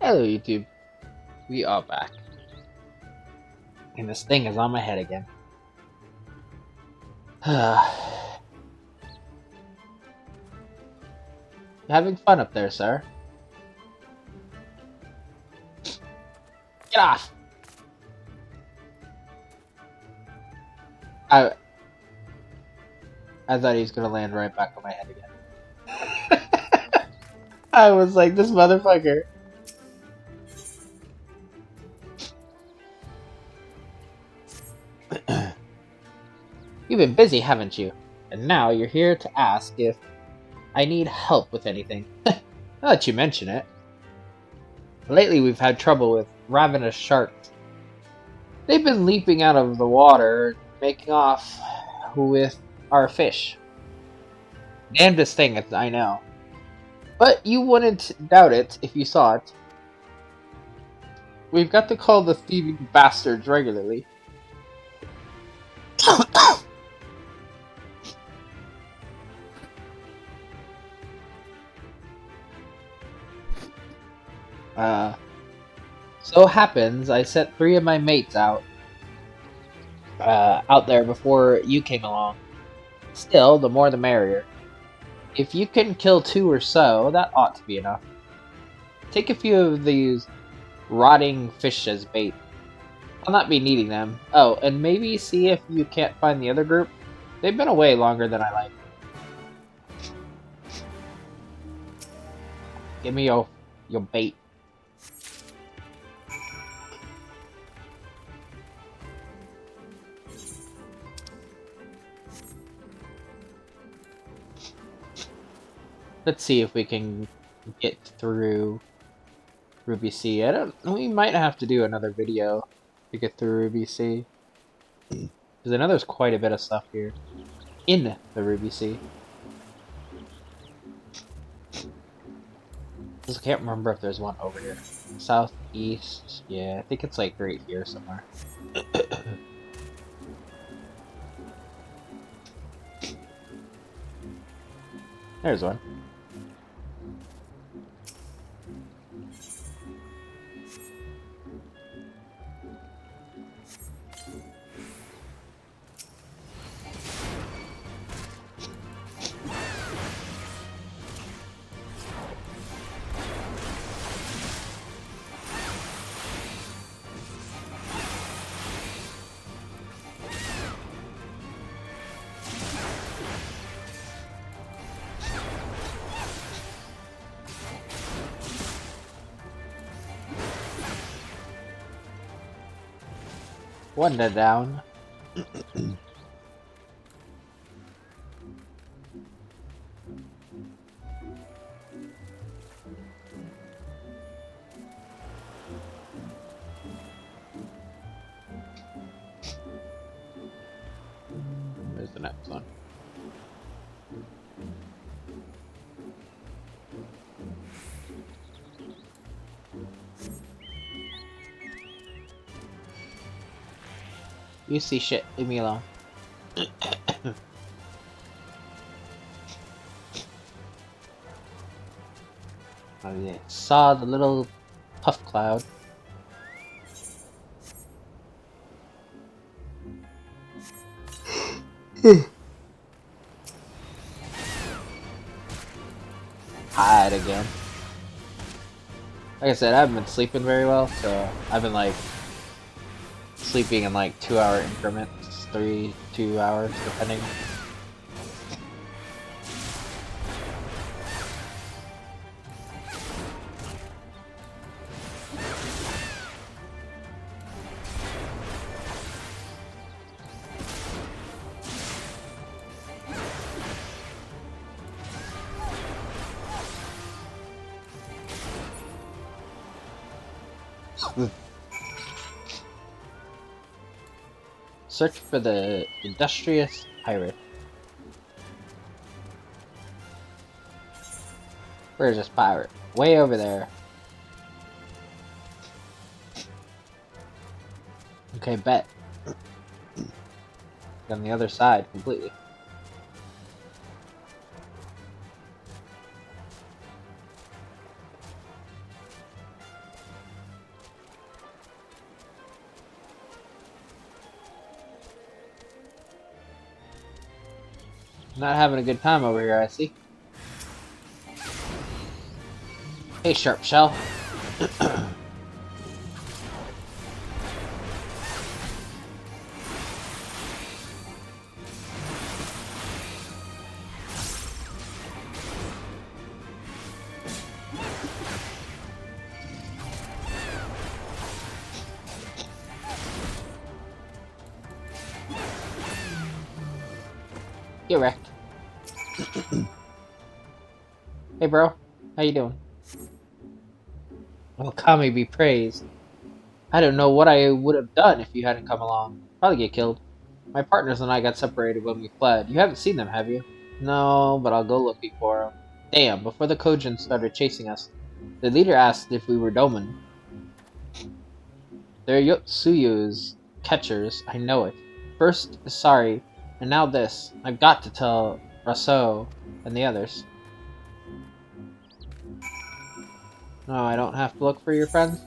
Hello YouTube, we are back. And this thing is on my head again. You having fun up there, sir? Get off! I thought he was gonna land right back on my head again. I was like, this motherfucker. You've been busy, haven't you? And now you're here to ask if I need help with anything. Now that you mention it. Lately we've had trouble with ravenous sharks. They've been leaping out of the water, making off with our fish. Damnedest thing, I know. But you wouldn't doubt it if you saw it. We've got to call the thieving bastards regularly. So happens I sent 3 of my mates out there before you came along. Still, the more the merrier. If you can kill 2 or so, that ought to be enough. Take a few of these rotting fish as bait. I'll not be needing them. Oh, and maybe see if you can't find the other group. They've been away longer than I like. Give me your bait. Let's see if we can get through Ruby C. We might have to do another video to get through Ruby C. Because I know there's quite a bit of stuff here in the Ruby Sea. I can't remember if there's one over here. Southeast, yeah, I think it's like right here somewhere. There's one. One down. Where's the next one? You see shit, leave me alone. Oh yeah, saw the little puff cloud. Hide again. Like I said, I haven't been sleeping very well, so I've been like sleeping in like 2-hour increments, 2 hours depending. Search for the industrious pirate. Where's this pirate? Way over there. Okay, bet. On the other side completely. Not having a good time over here, I see. Hey, Sharp Shell. Get wrecked. Hey, bro. How you doing? Well, Kami be praised. I don't know what I would have done if you hadn't come along. Probably get killed. My partners and I got separated when we fled. You haven't seen them, have you? No, but I'll go looking for them. Damn, before the Kojin started chasing us, the leader asked if we were Doman. They're Yotsuyu's catchers, I know it. First, sorry, and now this. I've got to tell Raso and the others. No, I don't have to look for your friends?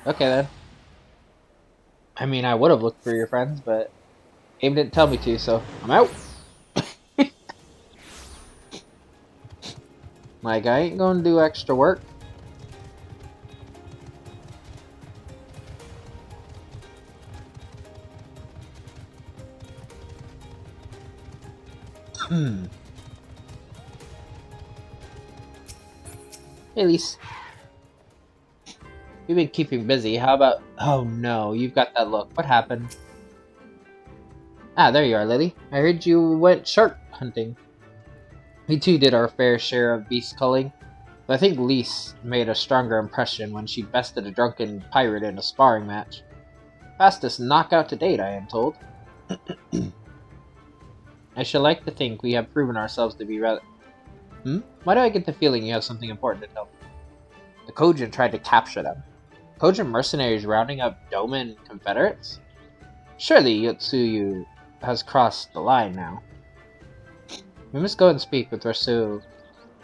Okay then. I mean, I would have looked for your friends, but Abe didn't tell me to, so I'm out. Like, I ain't gonna do extra work. Hey, Lise. You've been keeping busy. How about... Oh no, you've got that look. What happened? Ah, there you are, Lily. I heard you went shark hunting. We too did our fair share of beast culling, but I think Lise made a stronger impression when she bested a drunken pirate in a sparring match. Fastest knockout to date, I am told. I should like to think we have proven ourselves to be rather... Why do I get the feeling you have something important to tell me? The Kojin tried to capture them. Kojin mercenaries rounding up Doman Confederates? Surely Yotsuyu has crossed the line now. We must go and speak with Rasu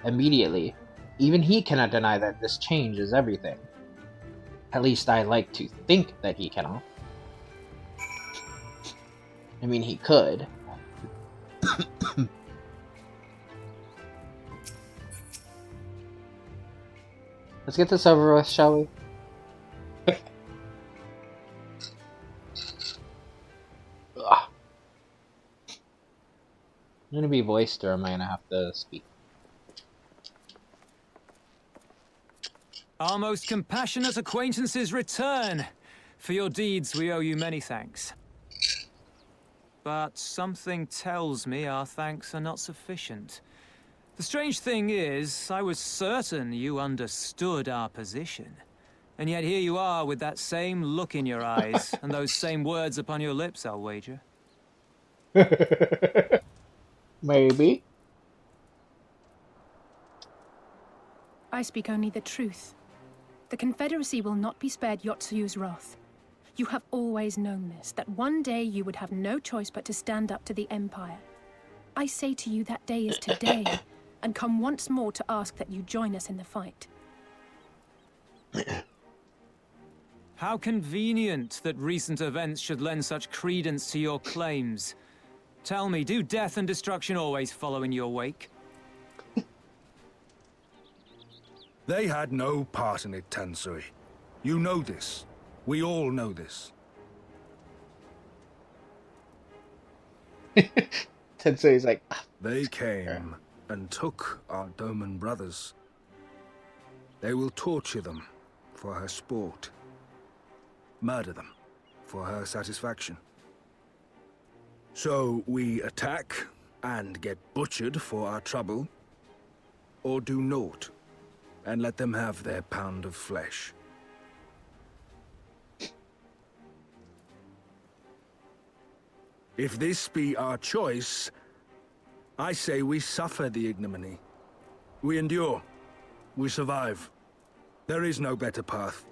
immediately. Even he cannot deny that this changes everything. At least I like to think that he cannot. I mean, he could. Let's get this over with, shall we? I'm gonna be voiced, or am I gonna have to speak? Our most compassionate acquaintances return. For your deeds we owe you many thanks. But something tells me our thanks are not sufficient. The strange thing is, I was certain you understood our position. And yet here you are with that same look in your eyes, and those same words upon your lips, I'll wager. Maybe. I speak only the truth. The Confederacy will not be spared Yotsuyu's wrath. You have always known this, that one day you would have no choice but to stand up to the Empire. I say to you that day is today, and come once more to ask that you join us in the fight. How convenient that recent events should lend such credence to your claims. Tell me, do death and destruction always follow in your wake? They had no part in it, Tensui. You know this. We all know this. Tensui's like... They came and took our Doman brothers. They will torture them for her sport. Murder them for her satisfaction. So we attack and get butchered for our trouble, or do naught and let them have their pound of flesh. If this be our choice, I say we suffer the ignominy. We endure. We survive. There is no better path.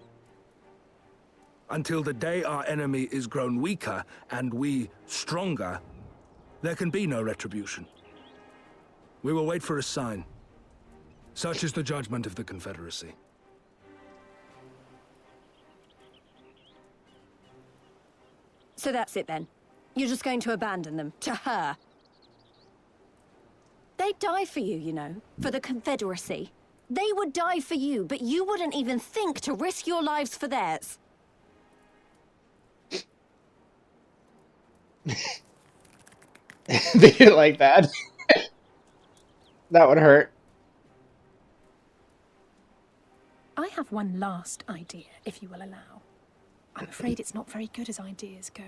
Until the day our enemy is grown weaker and we stronger, there can be no retribution. We will wait for a sign. Such is the judgment of the Confederacy. So that's it then. You're just going to abandon them to her. They'd die for you, you know, for the Confederacy. They would die for you, but you wouldn't even think to risk your lives for theirs. They didn't like that. That would hurt. I have one last idea, if you will allow. I'm afraid it's not very good as ideas go.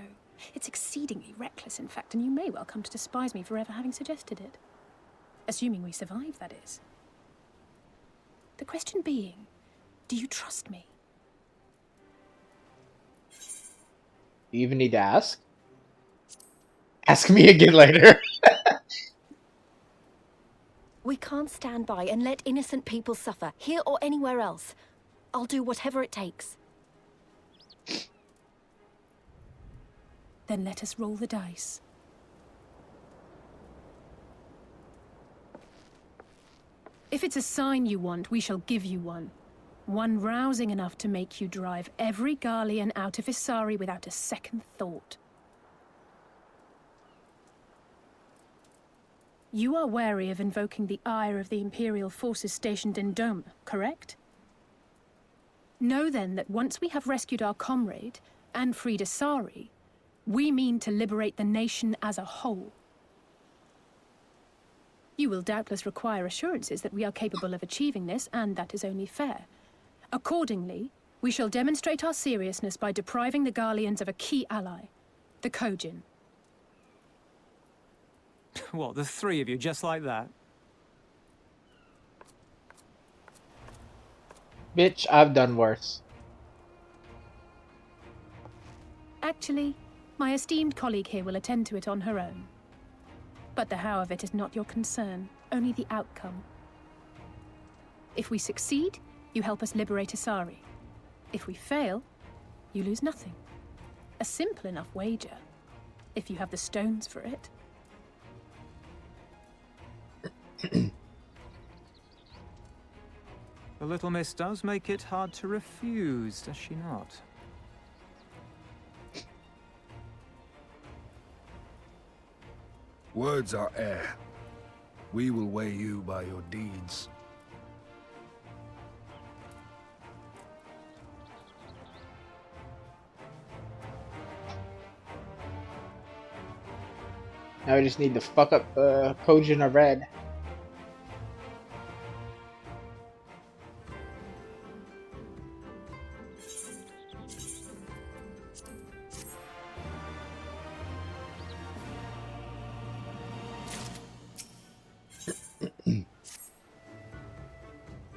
It's exceedingly reckless, in fact, and you may well come to despise me for ever having suggested it. Assuming we survive, that is. The question being, do you trust me? You even need to ask? Ask me again later. We can't stand by and let innocent people suffer, here or anywhere else. I'll do whatever it takes. Then let us roll the dice. If it's a sign you want, we shall give you one. One rousing enough to make you drive every Garlean out of Isari without a second thought. You are wary of invoking the ire of the Imperial forces stationed in Dome, correct? Know then that once we have rescued our comrade and freed Isari, we mean to liberate the nation as a whole. You will doubtless require assurances that we are capable of achieving this, and that is only fair. Accordingly, we shall demonstrate our seriousness by depriving the Garleans of a key ally, the Kojin. What, the three of you, just like that? Bitch, I've done worse. Actually, my esteemed colleague here will attend to it on her own. But the how of it is not your concern, only the outcome. If we succeed, you help us liberate Isari. If we fail, you lose nothing. A simple enough wager, if you have the stones for it. The little miss does make it hard to refuse, does she not? Words are air. We will weigh you by your deeds. Now we just need to fuck up Kojin or Red.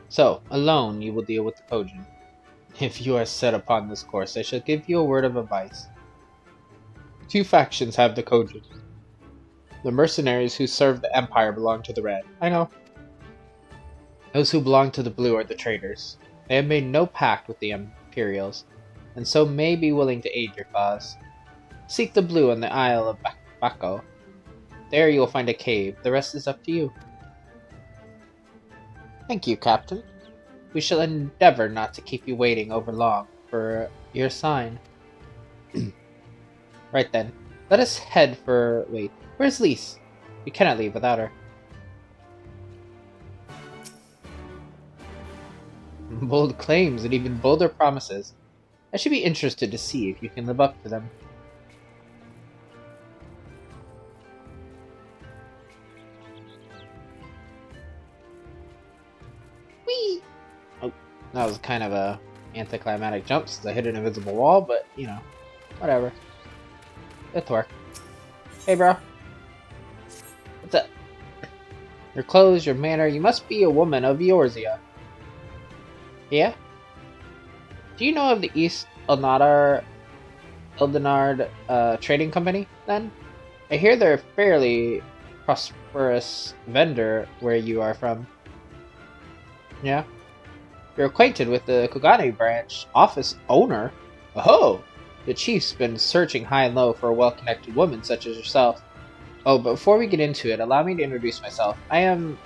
So, alone you will deal with the Kojin. If you are set upon this course, I shall give you a word of advice. Two factions have the Kojin. The mercenaries who serve the Empire belong to the Red. I know. Those who belong to the Blue are the traitors. They have made no pact with the Imperials, and so may be willing to aid your cause. Seek the Blue on the Isle of Bako. There you will find a cave. The rest is up to you. Thank you, Captain. We shall endeavor not to keep you waiting over long for your sign. Right then, let us head for... Wait, where's Lise? We cannot leave without her. Bold claims and even bolder promises. I should be interested to see if you can live up to them. Whee! Oh, that was kind of a anticlimactic jump since I hit an invisible wall, but, you know, whatever. It'll work. Hey, bro. What's up? Your clothes, your manner, you must be a woman of Eorzea. Yeah? Do you know of the East Eldenard trading company, then? I hear they're a fairly prosperous vendor where you are from. Yeah? You're acquainted with the Kogane branch office owner? Oh! The chief's been searching high and low for a well-connected woman such as yourself. Oh, but before we get into it, allow me to introduce myself. I am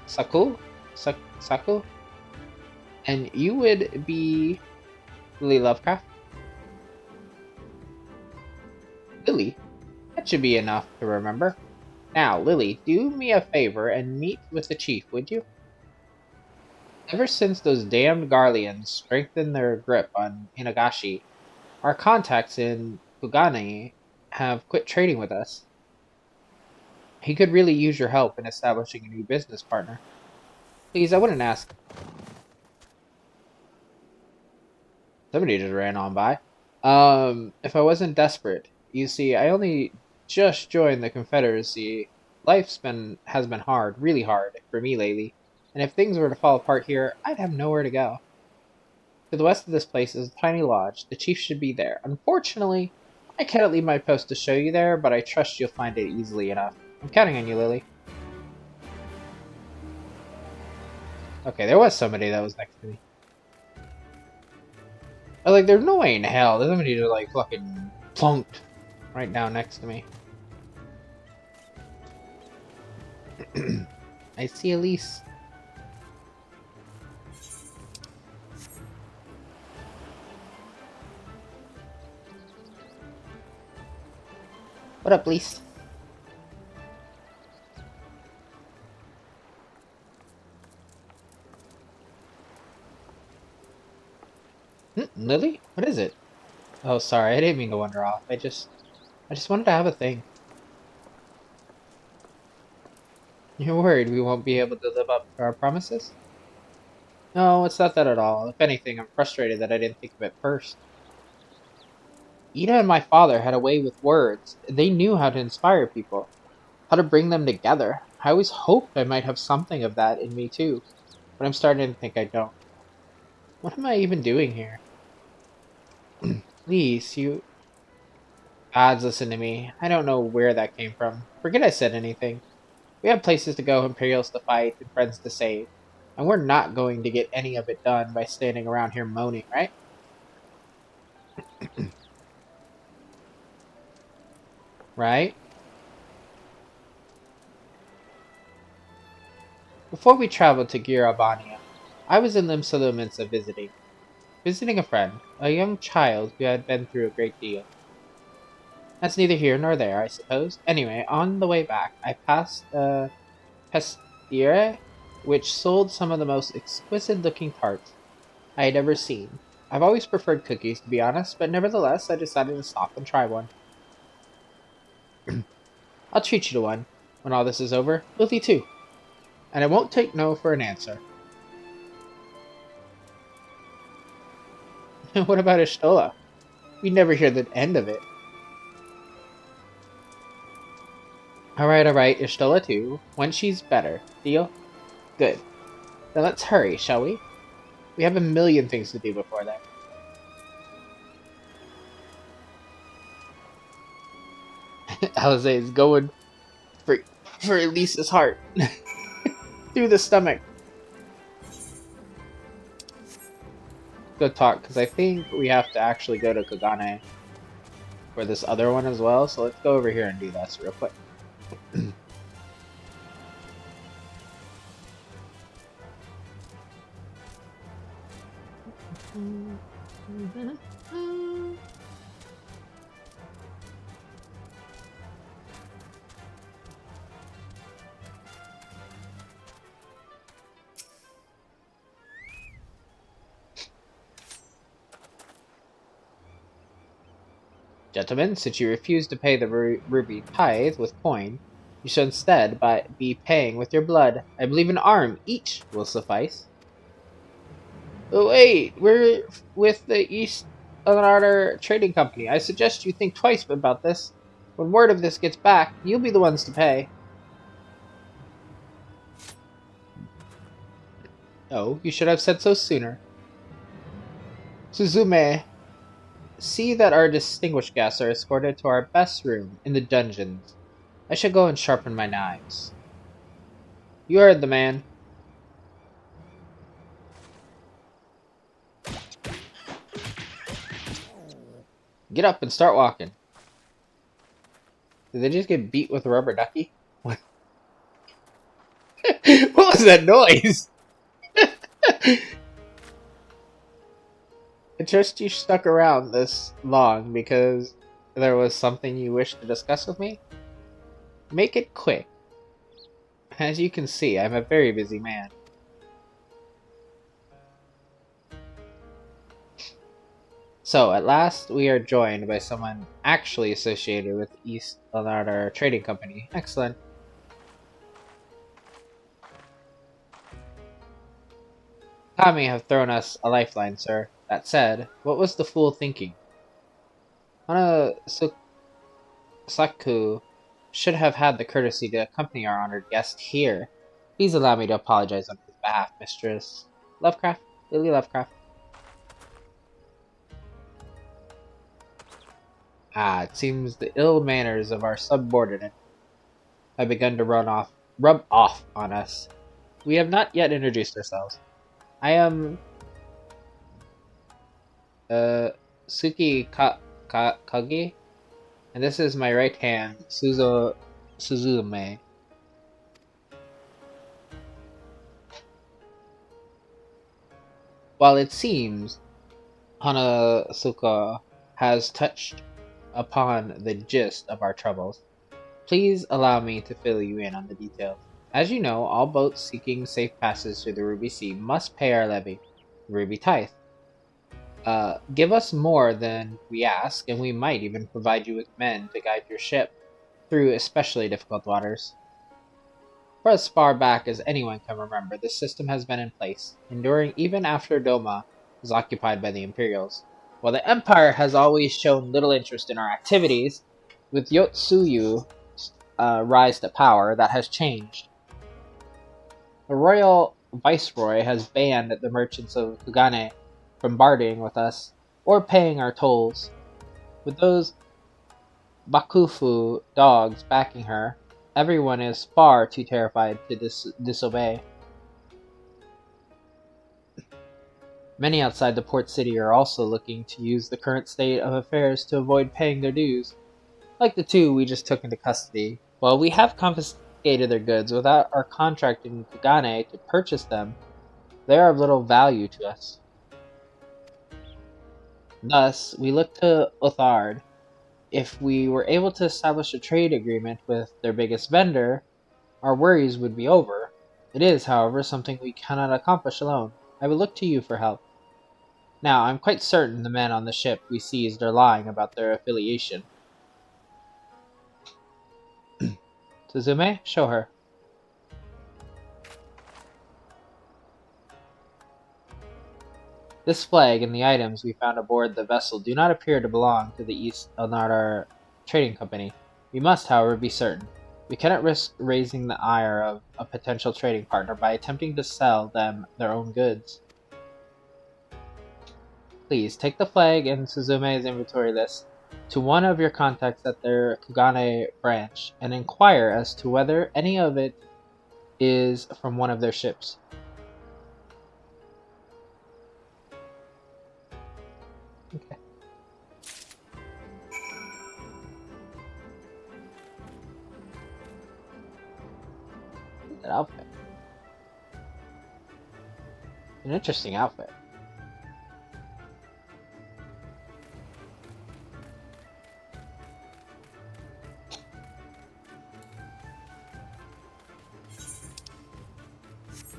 Saku? Saku? And you would be Lily Lovecraft? Lily? That should be enough to remember. Now, Lily, do me a favor and meet with the chief, would you? Ever since those damned Garleans strengthened their grip on Inagashi, our contacts in Kugane have quit trading with us. He could really use your help in establishing a new business partner. Please, I wouldn't ask. Somebody just ran on by. If I wasn't desperate. You see, I only just joined the Confederacy. Has been hard, really hard, for me lately. And if things were to fall apart here, I'd have nowhere to go. To the west of this place is a tiny lodge. The chief should be there. Unfortunately, I cannot leave my post to show you there, but I trust you'll find it easily enough. I'm counting on you, Lily. Okay, there was somebody that was next to me. I was like, there's no way in hell that somebody just like fucking plunked right down next to me. I see Elise. What up, Elise? Lily? What is it? Oh, sorry, I didn't mean to wander off. I just wanted to have a thing. You're worried we won't be able to live up to our promises? No, it's not that at all. If anything, I'm frustrated that I didn't think of it first. Ida and my father had a way with words. They knew how to inspire people, how to bring them together. I always hoped I might have something of that in me too, but I'm starting to think I don't. What am I even doing here? Please, you... Gods, listen to me. I don't know where that came from. Forget I said anything. We have places to go, Imperials to fight, and friends to save. And we're not going to get any of it done by standing around here moaning, right? Right? Before we traveled to Girabania, I was in Limsa Lominsa visiting a friend, a young child who had been through a great deal. That's neither here nor there, I suppose. Anyway, on the way back, I passed a pastiere, which sold some of the most exquisite-looking tarts I had ever seen. I've always preferred cookies, to be honest, but nevertheless, I decided to stop and try one. I'll treat you to one when all this is over. Lily too. And I won't take no for an answer. What about Ishtola? We never hear the end of it. Alright, Ishtola too. When she's better. Deal? Good. Then let's hurry, shall we? We have a million things to do before that. Alize is going for Elise's heart. Through the stomach. Go talk, because I think we have to actually go to Kugane for this other one as well, so let's go over here and do that real quick. Gentlemen, since you refuse to pay the ruby tithe with coin, you should instead be paying with your blood. I believe an arm each will suffice. Oh wait, we're with the East Anarter Trading Company. I suggest you think twice about this. When word of this gets back, you'll be the ones to pay. Oh, you should have said so sooner. Suzume, see that our distinguished guests are escorted to our best room in the dungeons. I shall go and sharpen my knives. You heard the man. Get up and start walking. Did they just get beat with a rubber ducky? What, what was that noise? I trust you stuck around this long because there was something you wish to discuss with me? Make it quick. As you can see, I'm a very busy man. So, at last, we are joined by someone actually associated with East Leonardo Trading Company. Excellent. Kami have thrown us a lifeline, sir. That said, what was the fool thinking? Hana Saku should have had the courtesy to accompany our honored guest here. Please allow me to apologize on his behalf, Mistress Lovecraft, Lily Lovecraft. It seems the ill manners of our subordinate have begun to rub off on us. We have not yet introduced ourselves. I am Kagi, and this is my right hand, Suzume. While it seems Hanasuka has touched upon the gist of our troubles, please allow me to fill you in on the details. As you know, all boats seeking safe passage through the Ruby Sea must pay our levy, Ruby Tithe. Give us more than we ask, and we might even provide you with men to guide your ship through especially difficult waters. For as far back as anyone can remember, this system has been in place, enduring even after Doma was occupied by the Imperials. While the Empire has always shown little interest in our activities, with Yotsuyu rise to power, that has changed. The royal viceroy has banned the merchants of Kugane from bartering with us or paying our tolls. With those Bakufu dogs backing her, everyone is far too terrified to disobey. Many outside the port city are also looking to use the current state of affairs to avoid paying their dues. Like the two we just took into custody. While we have confiscated their goods without our contracting Kugane to purchase them, they are of little value to us. Thus, we look to Othard. If we were able to establish a trade agreement with their biggest vendor, our worries would be over. It is, however, something we cannot accomplish alone. I will look to you for help. Now, I'm quite certain the men on the ship we seized are lying about their affiliation. Suzume, show her. This flag and the items we found aboard the vessel do not appear to belong to the East Elnardar Trading Company. We must, however, be certain. We cannot risk raising the ire of a potential trading partner by attempting to sell them their own goods. Please, take the flag and Suzume's inventory list to one of your contacts at their Kugane branch and inquire as to whether any of it is from one of their ships. Okay. Look at that outfit. An interesting outfit.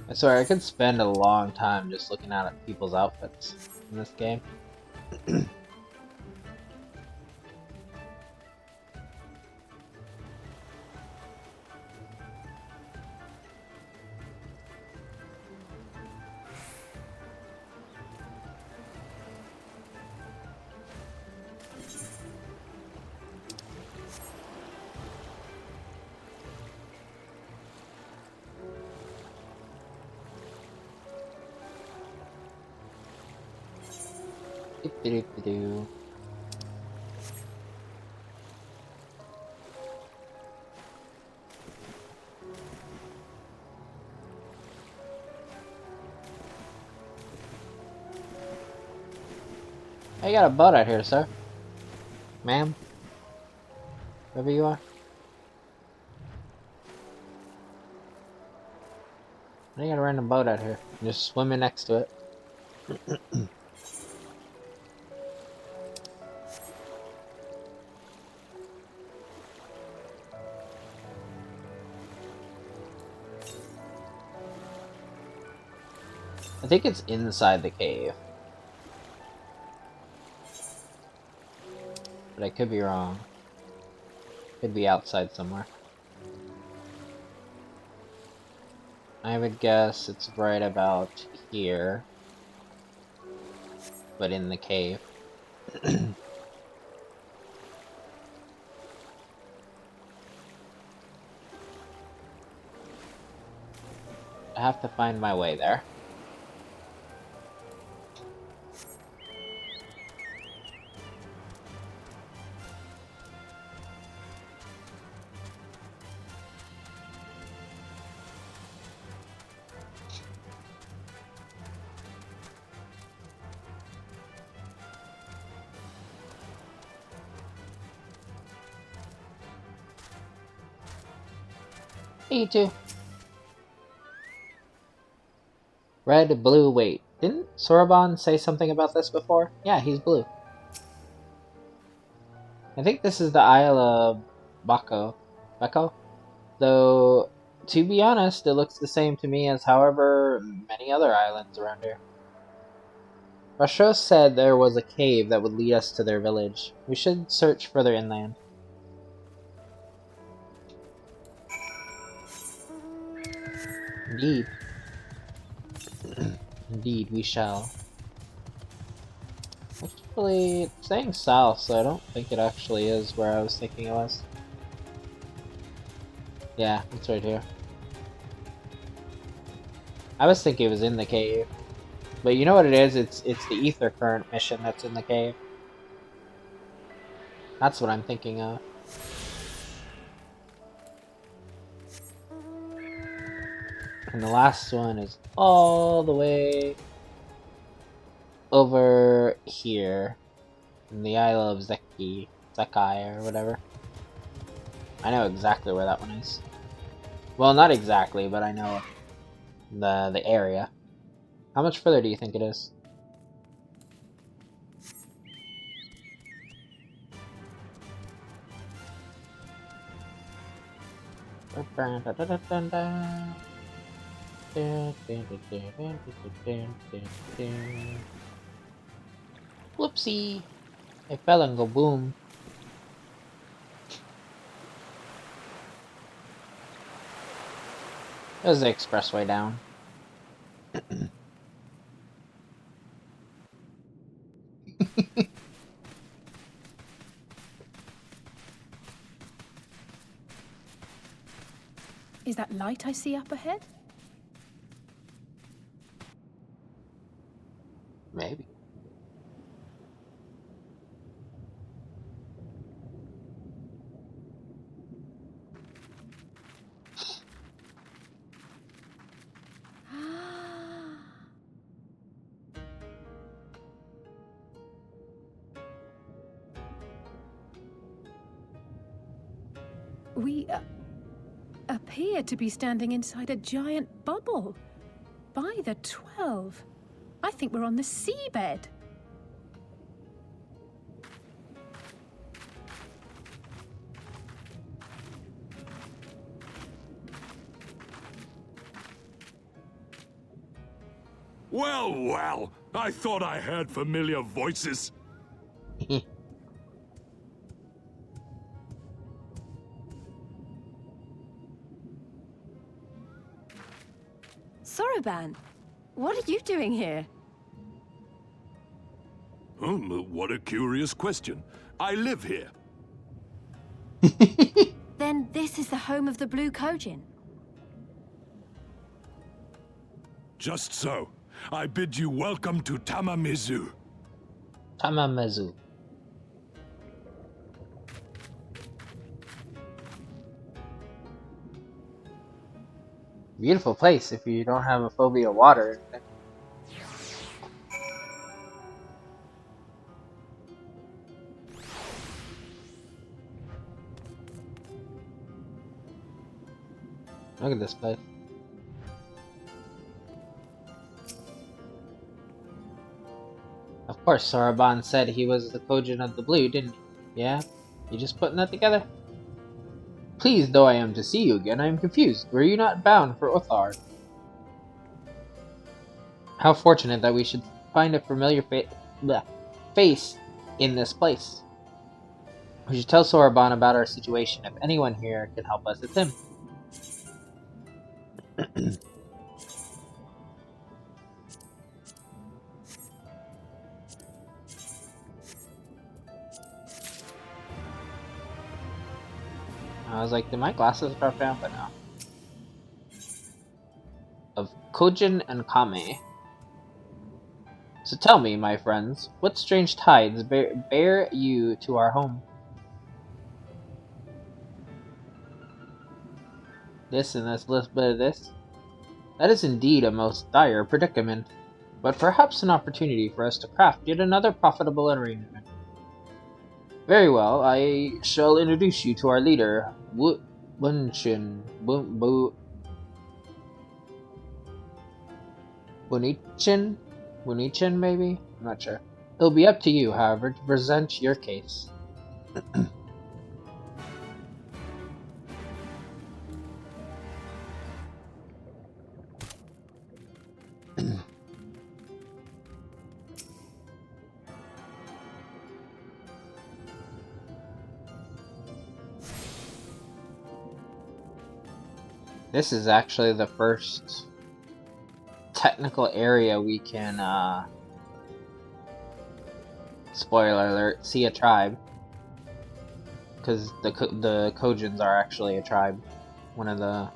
I swear, I could spend a long time just looking at people's outfits in this game. Do-do-do-do. I got a boat out here, sir. Ma'am. Wherever you are. I got a random boat out here. I'm just swimming next to it. I think it's inside the cave. But I could be wrong. Could be outside somewhere. I would guess it's right about here. But in the cave. I have to find my way there. Hey, you too. Red, blue, wait. Didn't Soraban say something about this before? Yeah, he's blue. I think this is the Isle of Bako? Though, to be honest, it looks the same to me as however many other islands around here. Rasho said there was a cave that would lead us to their village. We should search further inland. Indeed. Indeed, we shall. Actually, it's saying south, so I don't think it actually is where I was thinking it was. Yeah, it's right here. I was thinking it was in the cave. But you know what it is? It's the ether current mission that's in the cave. That's what I'm thinking of. And the last one is all the way over here in the Isle of Zekai or whatever. I know exactly where that one is. Well, not exactly, but I know the area. How much further do you think it is? Whoopsie! I fell and go boom. There's the expressway down. Is that light I see up ahead? Maybe. We appear to be standing inside a giant bubble. By the 12. I think we're on the seabed. Well, well, I thought I heard familiar voices. Soroban, what are you doing here? What a curious question. I live here. Then this is the home of the Blue Kojin. Just so. I bid you welcome to Tamamizu. Tamamizu. Beautiful place if you don't have a phobia of water. Look at this place. Of course, Saraban said he was the Kojin of the Blue, didn't he? Yeah? You just putting that together? Pleased though I am to see you again, I am confused. Were you not bound for Uthar? How fortunate that we should find a familiar face in this place. We should tell Soraban about our situation. If anyone here can help us, it's him. I was like, did my glasses drop down? But no. Of Kojin and Kame. So tell me, my friends, what strange tides bear you to our home? This and this little bit of this? That is indeed a most dire predicament, but perhaps an opportunity for us to craft yet another profitable arrangement. Very well, I shall introduce you to our leader, Bunchin. Bunichin, maybe? I'm not sure. It'll be up to you, however, to present your case. This is actually the first technical area we can, spoiler alert, see a tribe. Because the Kojins are actually a tribe. One of the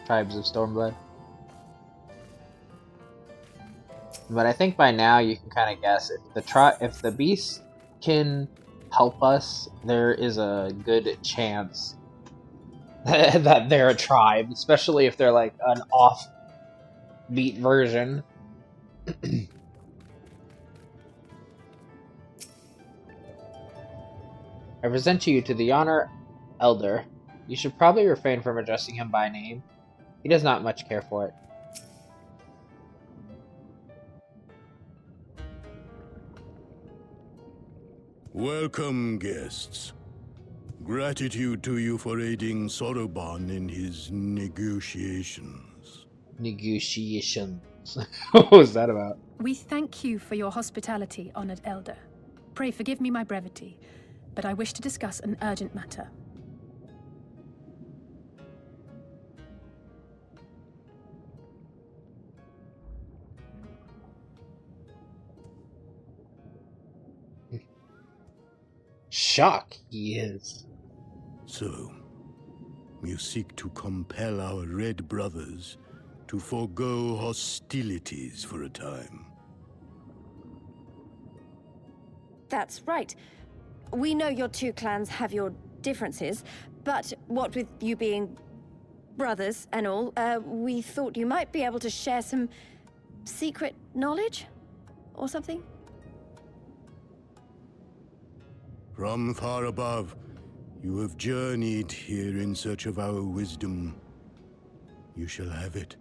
tribes of Stormblood. But I think by now you can kind of guess if the beast can help us, there is a good chance that they're a tribe, especially if they're like an offbeat version. I present you to the Honor Elder. You should probably refrain from addressing him by name. He does not much care for it. Welcome, guests. Gratitude to you for aiding Soroban in his negotiations. Negotiations. What was that about? We thank you for your hospitality, honored elder. Pray forgive me my brevity, but I wish to discuss an urgent matter. Shock he is. So, you seek to compel our Red Brothers to forego hostilities for a time. That's right. We know your two clans have your differences, but what with you being brothers and all, we thought you might be able to share some secret knowledge or something? From far above, you have journeyed here in search of our wisdom. You shall have it.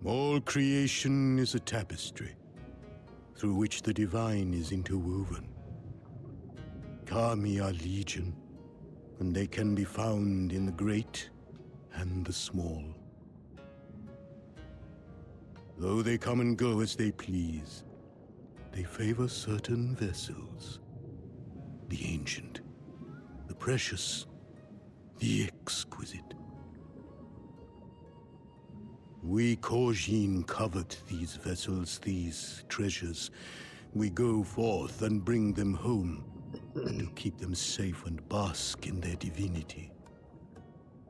All creation is a tapestry, through which the divine is interwoven. Kami are legion, and they can be found in the great and the small. Though they come and go as they please, they favor certain vessels. The ancient, the precious, the exquisite. We Kojin covet these vessels, these treasures. We go forth and bring them home to keep them safe and bask in their divinity.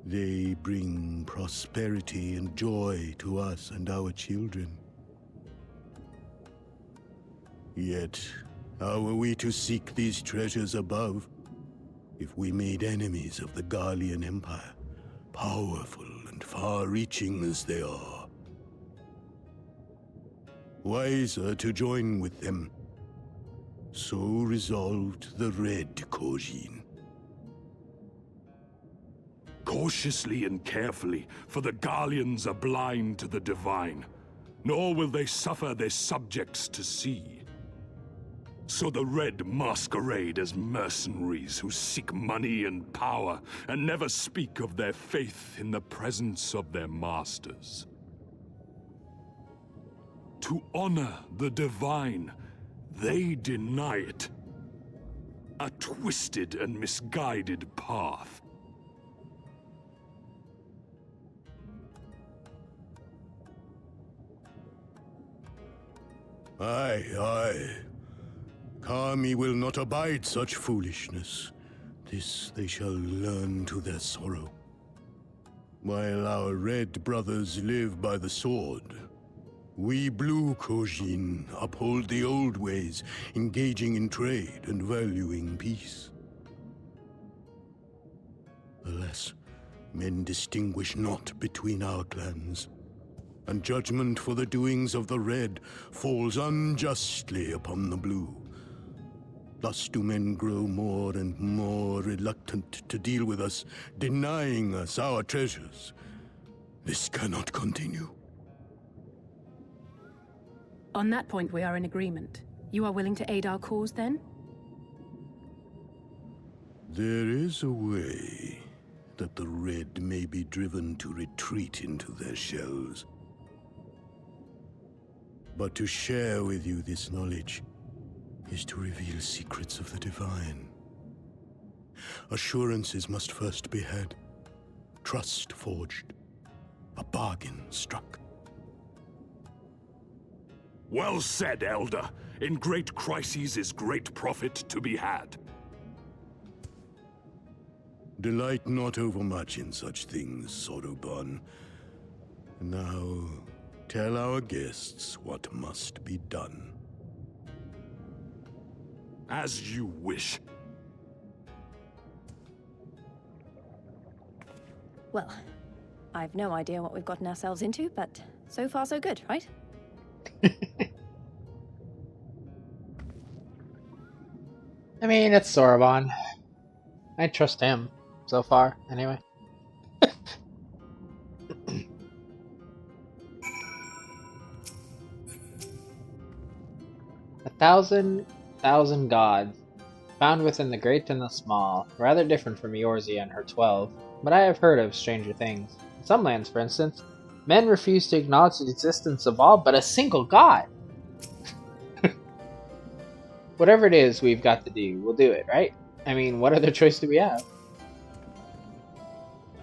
They bring prosperity and joy to us and our children. Yet, how are we to seek these treasures above if we made enemies of the Garlean Empire, powerful and far-reaching as they are? Wiser to join with them. So resolved the Red Kojin. Cautiously and carefully, for the Garleans are blind to the divine, nor will they suffer their subjects to see. So the Red masquerade as mercenaries who seek money and power and never speak of their faith in the presence of their masters. To honor the divine, they deny it. A twisted and misguided path. Aye, aye. Kami will not abide such foolishness. This they shall learn to their sorrow. While our red brothers live by the sword, we blue Kojin uphold the old ways, engaging in trade and valuing peace. Alas, men distinguish not between our clans, and judgment for the doings of the red falls unjustly upon the blue. Thus do men grow more and more reluctant to deal with us, denying us our treasures. This cannot continue. On that point, we are in agreement. You are willing to aid our cause, then? There is a way that the red may be driven to retreat into their shells. But to share with you this knowledge is to reveal secrets of the divine. Assurances must first be had, trust forged, a bargain struck. Well said, Elder. In great crises is great profit to be had. Delight not overmuch in such things, Soroban. Now, tell our guests what must be done. As you wish. Well, I've no idea what we've gotten ourselves into, but so far so good, right? I mean, it's Soroban. I trust him so far, anyway. 1,000 gods, found within the great and the small, rather different from Eorzea and her 12, but I have heard of stranger things. In some lands, for instance, men refuse to acknowledge the existence of all but a single god. Whatever it is we've got to do, we'll do it, right? I mean, what other choice do we have?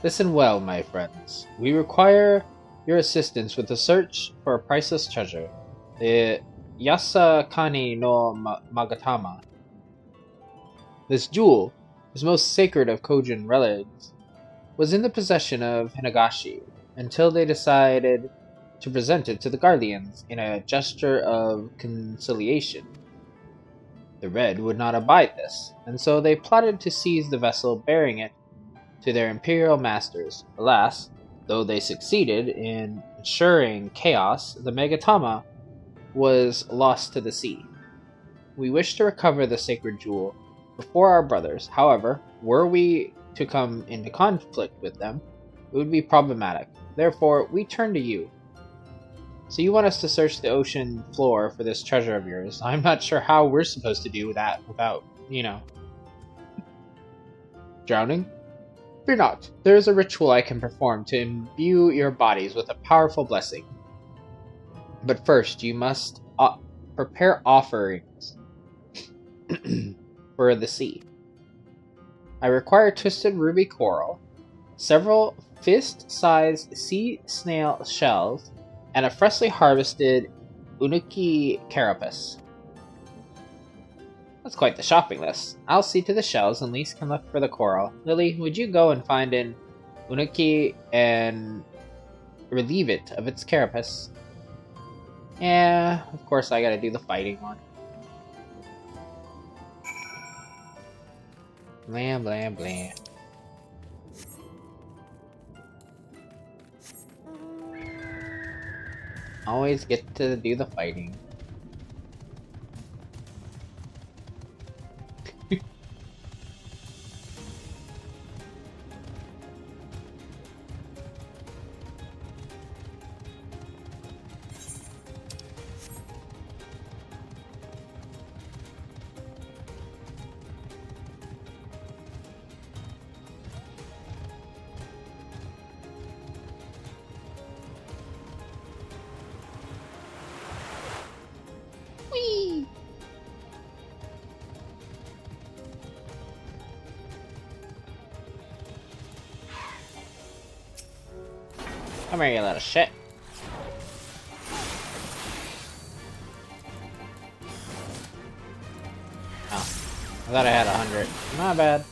Listen well, my friends. We require your assistance with the search for a priceless treasure, the Yasakani no Magatama. This jewel, the most sacred of Kojin relics, was in the possession of Hinagashi until they decided to present it to the Guardians in a gesture of conciliation. The Red would not abide this, and so they plotted to seize the vessel bearing it to their imperial masters. Alas, though they succeeded in ensuring chaos, the Megatama was lost to the sea. We wish to recover the sacred jewel before our brothers. However, were we to come into conflict with them, it would be problematic. Therefore, we turn to you. So you want us to search the ocean floor for this treasure of yours. I'm not sure how we're supposed to do that without, drowning? Fear not. There is a ritual I can perform to imbue your bodies with a powerful blessing. But first, you must prepare offerings for the sea. I require twisted ruby coral, several fist-sized sea snail shells, and a freshly harvested unuki carapace. That's quite the shopping list. I'll see to the shells and Lise can look for the coral. Lily, would you go and find an unuki and relieve it of its carapace? Yeah, of course I gotta do the fighting one. Blam, blam, blam. Always get to do the fighting. Come here, you little shit. Oh, I thought I had 100. Not bad.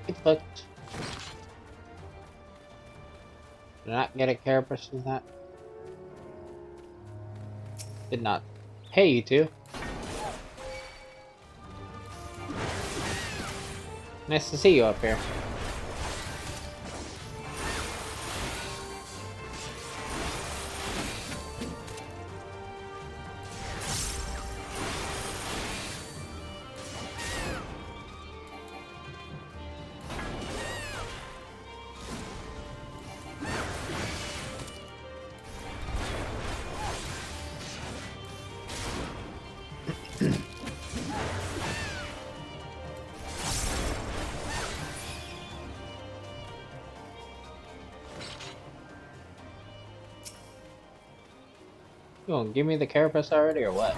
It clicked. Did not get a carapace from that. Did not. Hey, you two. Nice to see you up here. You gonna give me the carapace already or what?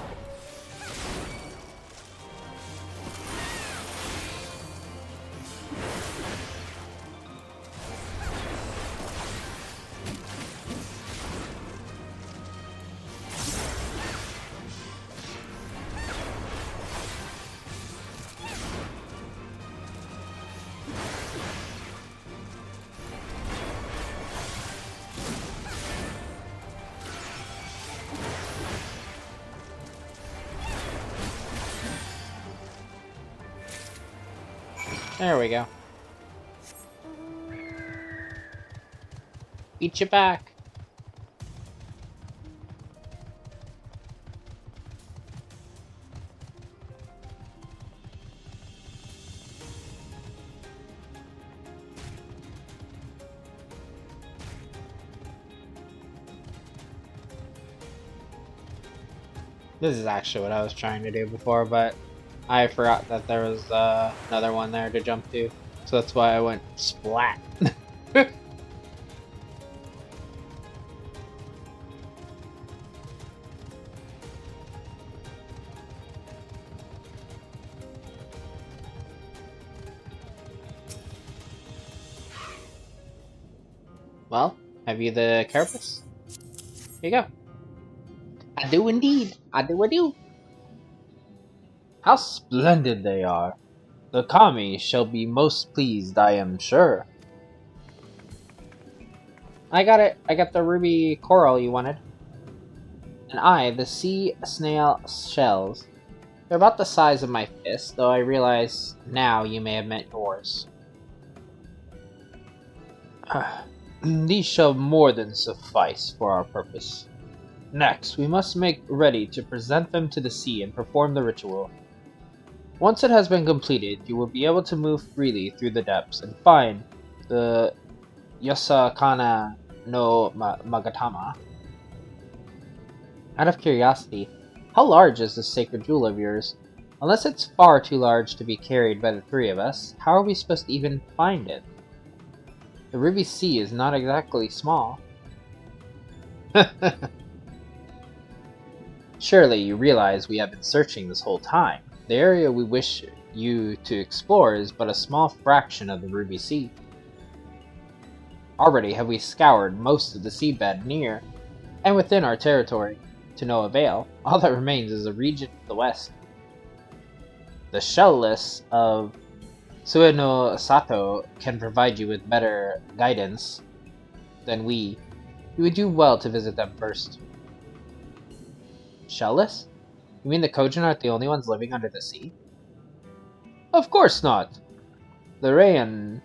There we go. Eat you back. This is actually what I was trying to do before, but I forgot that there was another one there to jump to. So that's why I went splat. Well, have you the carapace? Here you go. I do indeed. I do. How splendid they are. The kami shall be most pleased, I am sure. I got it. I got the ruby coral you wanted. And I, the sea snail shells. They're about the size of my fist, though I realize now you may have meant yours. These shall more than suffice for our purpose. Next, we must make ready to present them to the sea and perform the ritual. Once it has been completed, you will be able to move freely through the depths and find the Yosakana no Magatama. Out of curiosity, how large is this sacred jewel of yours? Unless it's far too large to be carried by the three of us, how are we supposed to even find it? The Ruby Sea is not exactly small. Surely you realize we have been searching this whole time. The area we wish you to explore is but a small fraction of the Ruby Sea. Already have we scoured most of the seabed near and within our territory, to no avail. All that remains is a region to the west. The shell-less of Sueno Sato can provide you with better guidance than we. You would do well to visit them first. Shellless? You mean the Kojin aren't the only ones living under the sea? Of course not! The rain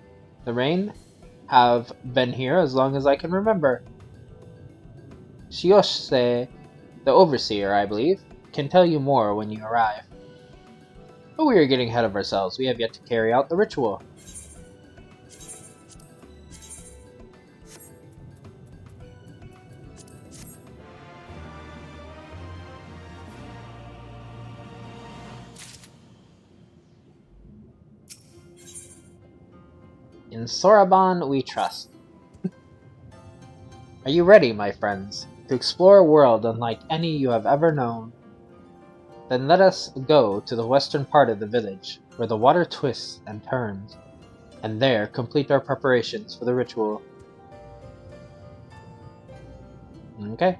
have been here as long as I can remember. Shiose, the overseer, I believe, can tell you more when you arrive. But we are getting ahead of ourselves. We have yet to carry out the ritual. In In Soraban we trust. Are you ready, my friends, to explore a world unlike any you have ever known? Then let us go to the western part of the village, where the water twists and turns, and there complete our preparations for the ritual. Okay.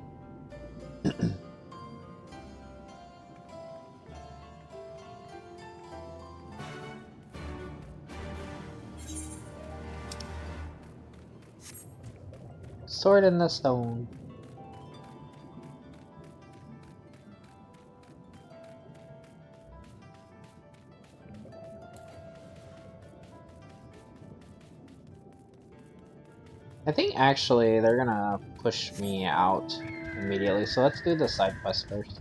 Sword in the stone. I think actually they're gonna push me out immediately, so let's do the side quest first.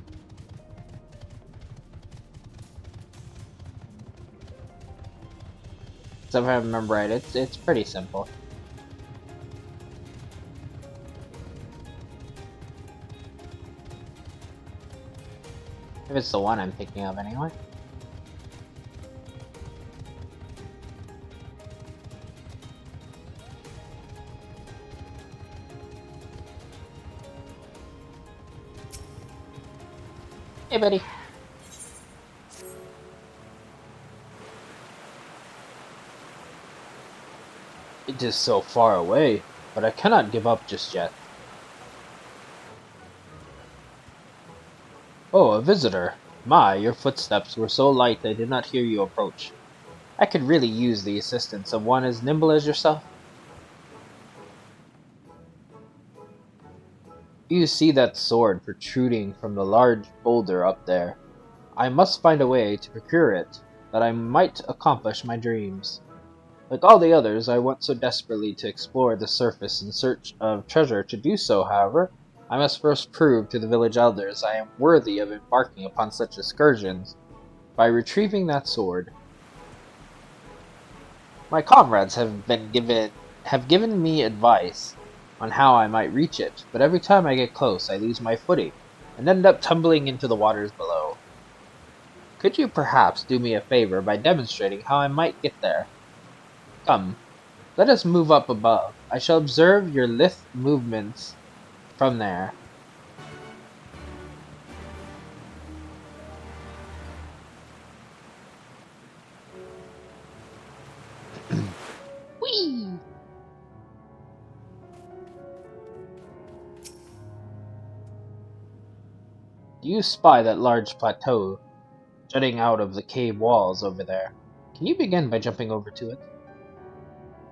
So if I remember right, it's pretty simple. If it's the one I'm thinking of anyway. Hey, buddy. It is so far away, but I cannot give up just yet. Oh, a visitor. My, your footsteps were so light I did not hear you approach. I could really use the assistance of one as nimble as yourself. You see that sword protruding from the large boulder up there? I must find a way to procure it, that I might accomplish my dreams. Like all the others, I want so desperately to explore the surface in search of treasure. To do so, however, I must first prove to the village elders I am worthy of embarking upon such excursions by retrieving that sword. My comrades have given me advice on how I might reach it, but every time I get close I lose my footing and end up tumbling into the waters below. Could you perhaps do me a favor by demonstrating how I might get there? Come, let us move up above. I shall observe your lithe movements from there. Whee! Do you spy that large plateau jutting out of the cave walls over there? Can you begin by jumping over to it?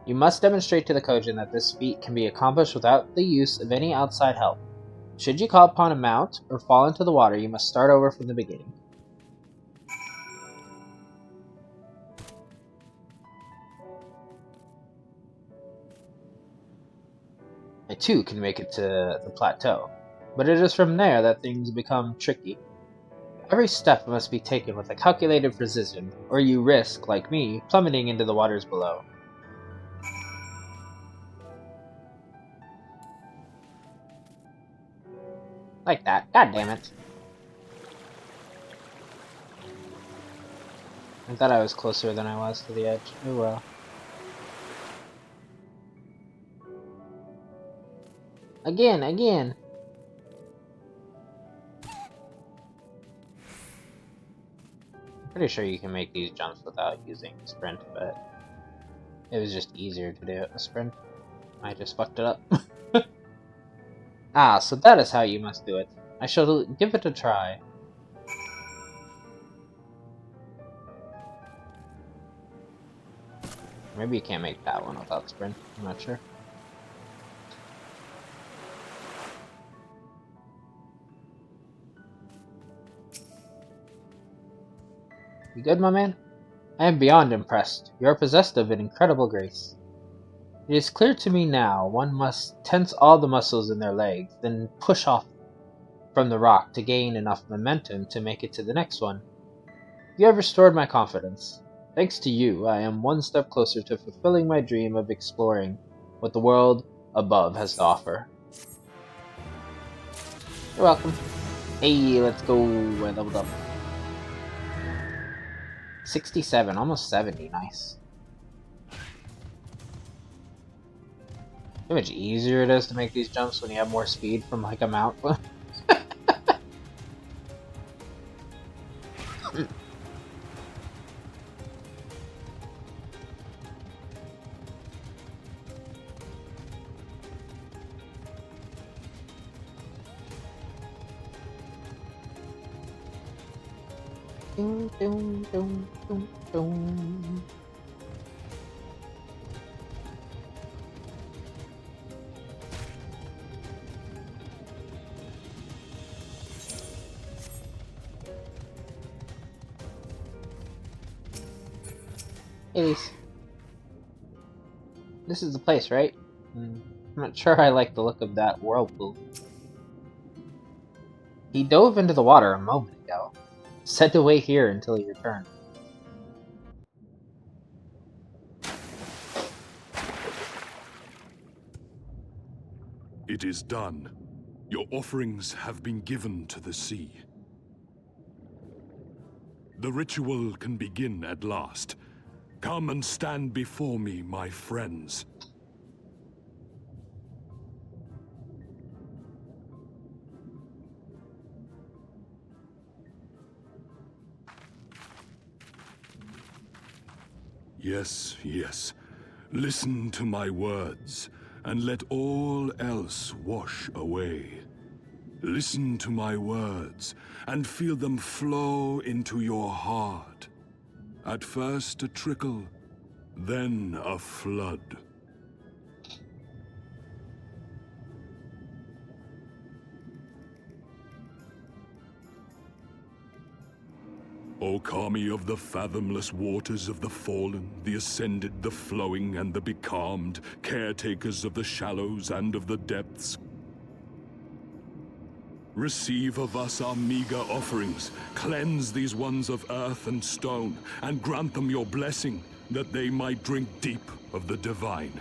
You must demonstrate to the Kojin that this feat can be accomplished without the use of any outside help. Should you call upon a mount or fall into the water, you must start over from the beginning. I too can make it to the plateau, but it is from there that things become tricky. Every step must be taken with a calculated precision, or you risk, like me, plummeting into the waters below. Like that. God damn it. I thought I was closer than I was to the edge. Oh well. Again. I'm pretty sure you can make these jumps without using sprint, but it was just easier to do it with sprint. I just fucked it up. Ah, so that is how you must do it. I shall give it a try. Maybe you can't make that one without sprint. I'm not sure. You good, my man? I am beyond impressed. You are possessed of an incredible grace. It is clear to me now one must tense all the muscles in their legs, then push off from the rock to gain enough momentum to make it to the next one. You have restored my confidence. Thanks to you, I am one step closer to fulfilling my dream of exploring what the world above has to offer. You're welcome. Hey, let's go. I leveled up. 67, almost 70, nice. How much easier it is to make these jumps when you have more speed from like a mount. Dum, dum, dum, dum, dum. Elise. This is the place, right? I'm not sure I like the look of that whirlpool. He dove into the water a moment ago. Said to wait here until he returned. It is done. Your offerings have been given to the sea. The ritual can begin at last. Come and stand before me, my friends. Yes, yes. Listen to my words, and let all else wash away. Listen to my words, and feel them flow into your heart. At first a trickle, then a flood. O Kami of the fathomless waters of the fallen, the ascended, the flowing, and the becalmed, caretakers of the shallows and of the depths, receive of us our meager offerings, cleanse these ones of earth and stone, and grant them your blessing, that they might drink deep of the divine.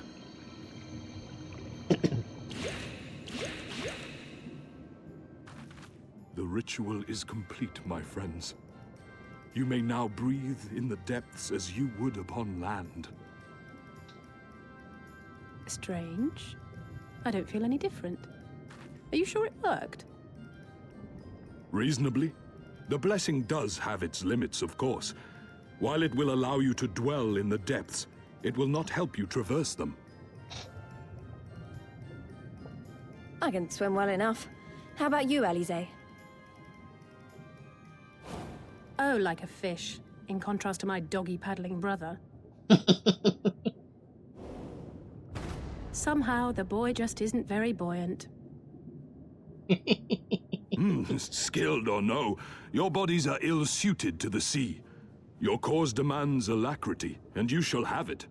The ritual is complete, my friends. You may now breathe in the depths as you would upon land. Strange. I don't feel any different. Are you sure it worked? Reasonably. The blessing does have its limits, of course. While it will allow you to dwell in the depths, it will not help you traverse them. I can swim well enough. How about you, Alize? Oh, like a fish, in contrast to my doggy-paddling brother. Somehow, the boy just isn't very buoyant. Skilled or no, your bodies are ill-suited to the sea. Your cause demands alacrity, and you shall have it.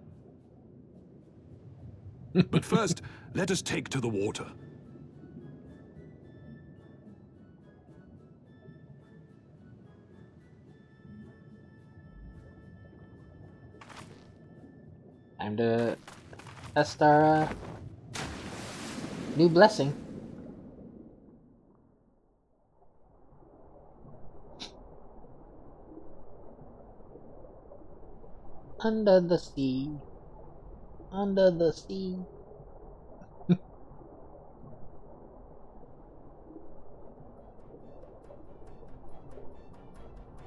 But first, let us take to the water. Time to test our new blessing. Under the sea. Under the sea.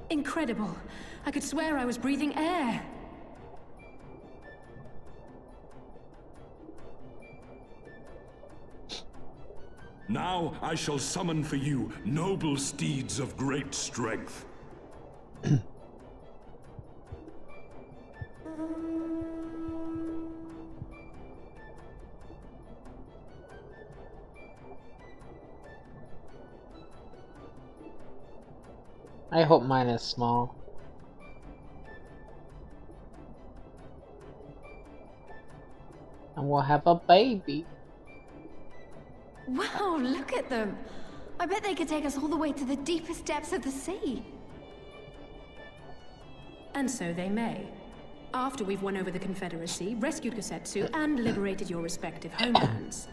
Incredible. I could swear I was breathing air. Now I shall summon for you noble steeds of great strength. I hope mine is small. And we'll have a baby. Wow, look at them! I bet they could take us all the way to the deepest depths of the sea. And so they may. After we've won over the Confederacy, rescued Kosetsu, and liberated your respective homelands.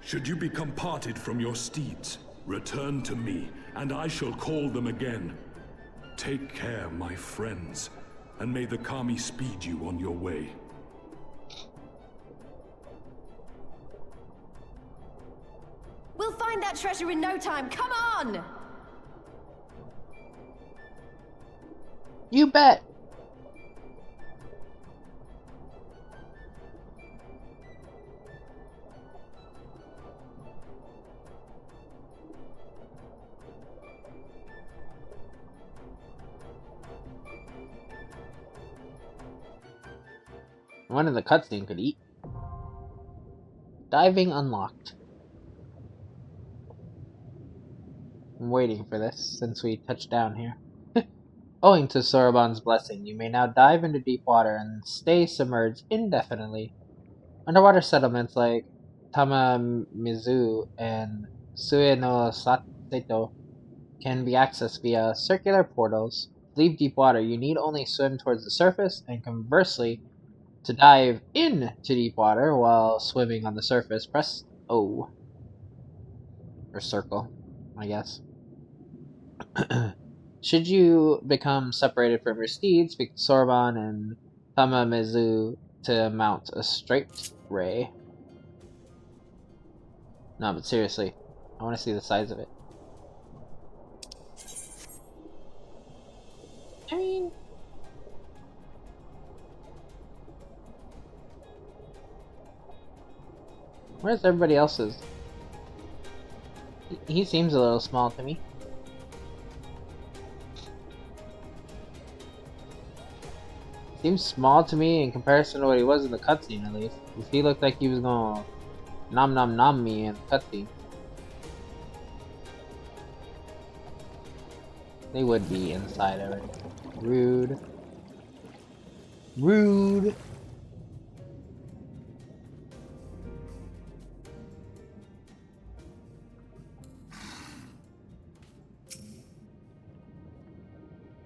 Should you become parted from your steeds, return to me, and I shall call them again. Take care, my friends. and may the Kami speed you on your way. We'll find that treasure in no time. Come on! You bet! One in the cutscene could eat. Diving unlocked. I'm waiting for this since we touched down here. Owing to Soroban's blessing, you may now dive into deep water and stay submerged indefinitely. Underwater settlements like Tamamizu and Sue no Sato can be accessed via circular portals. To leave deep water, you need only swim towards the surface, and conversely, to dive into deep water while swimming on the surface, press O. Or circle, I guess. Should you become separated from your steeds, speak to Soroban and Tamamizu to mount a straight ray. No, but seriously, I want to see the size of it. I mean, where's everybody else's? He seems a little small to me. Seems small to me in comparison to what he was in the cutscene, at least. He looked like he was gonna nom me in the cutscene. They would be inside already. Rude. Rude.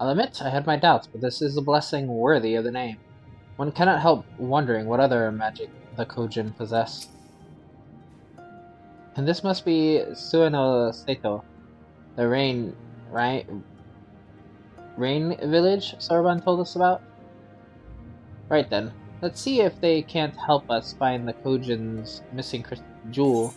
I'll admit I had my doubts, but this is a blessing worthy of the name. One cannot help wondering what other magic the Kojin possess. And this must be Sueno Seto, the rain village Soroban told us about? Right then, let's see if they can't help us find the Kojin's missing jewel.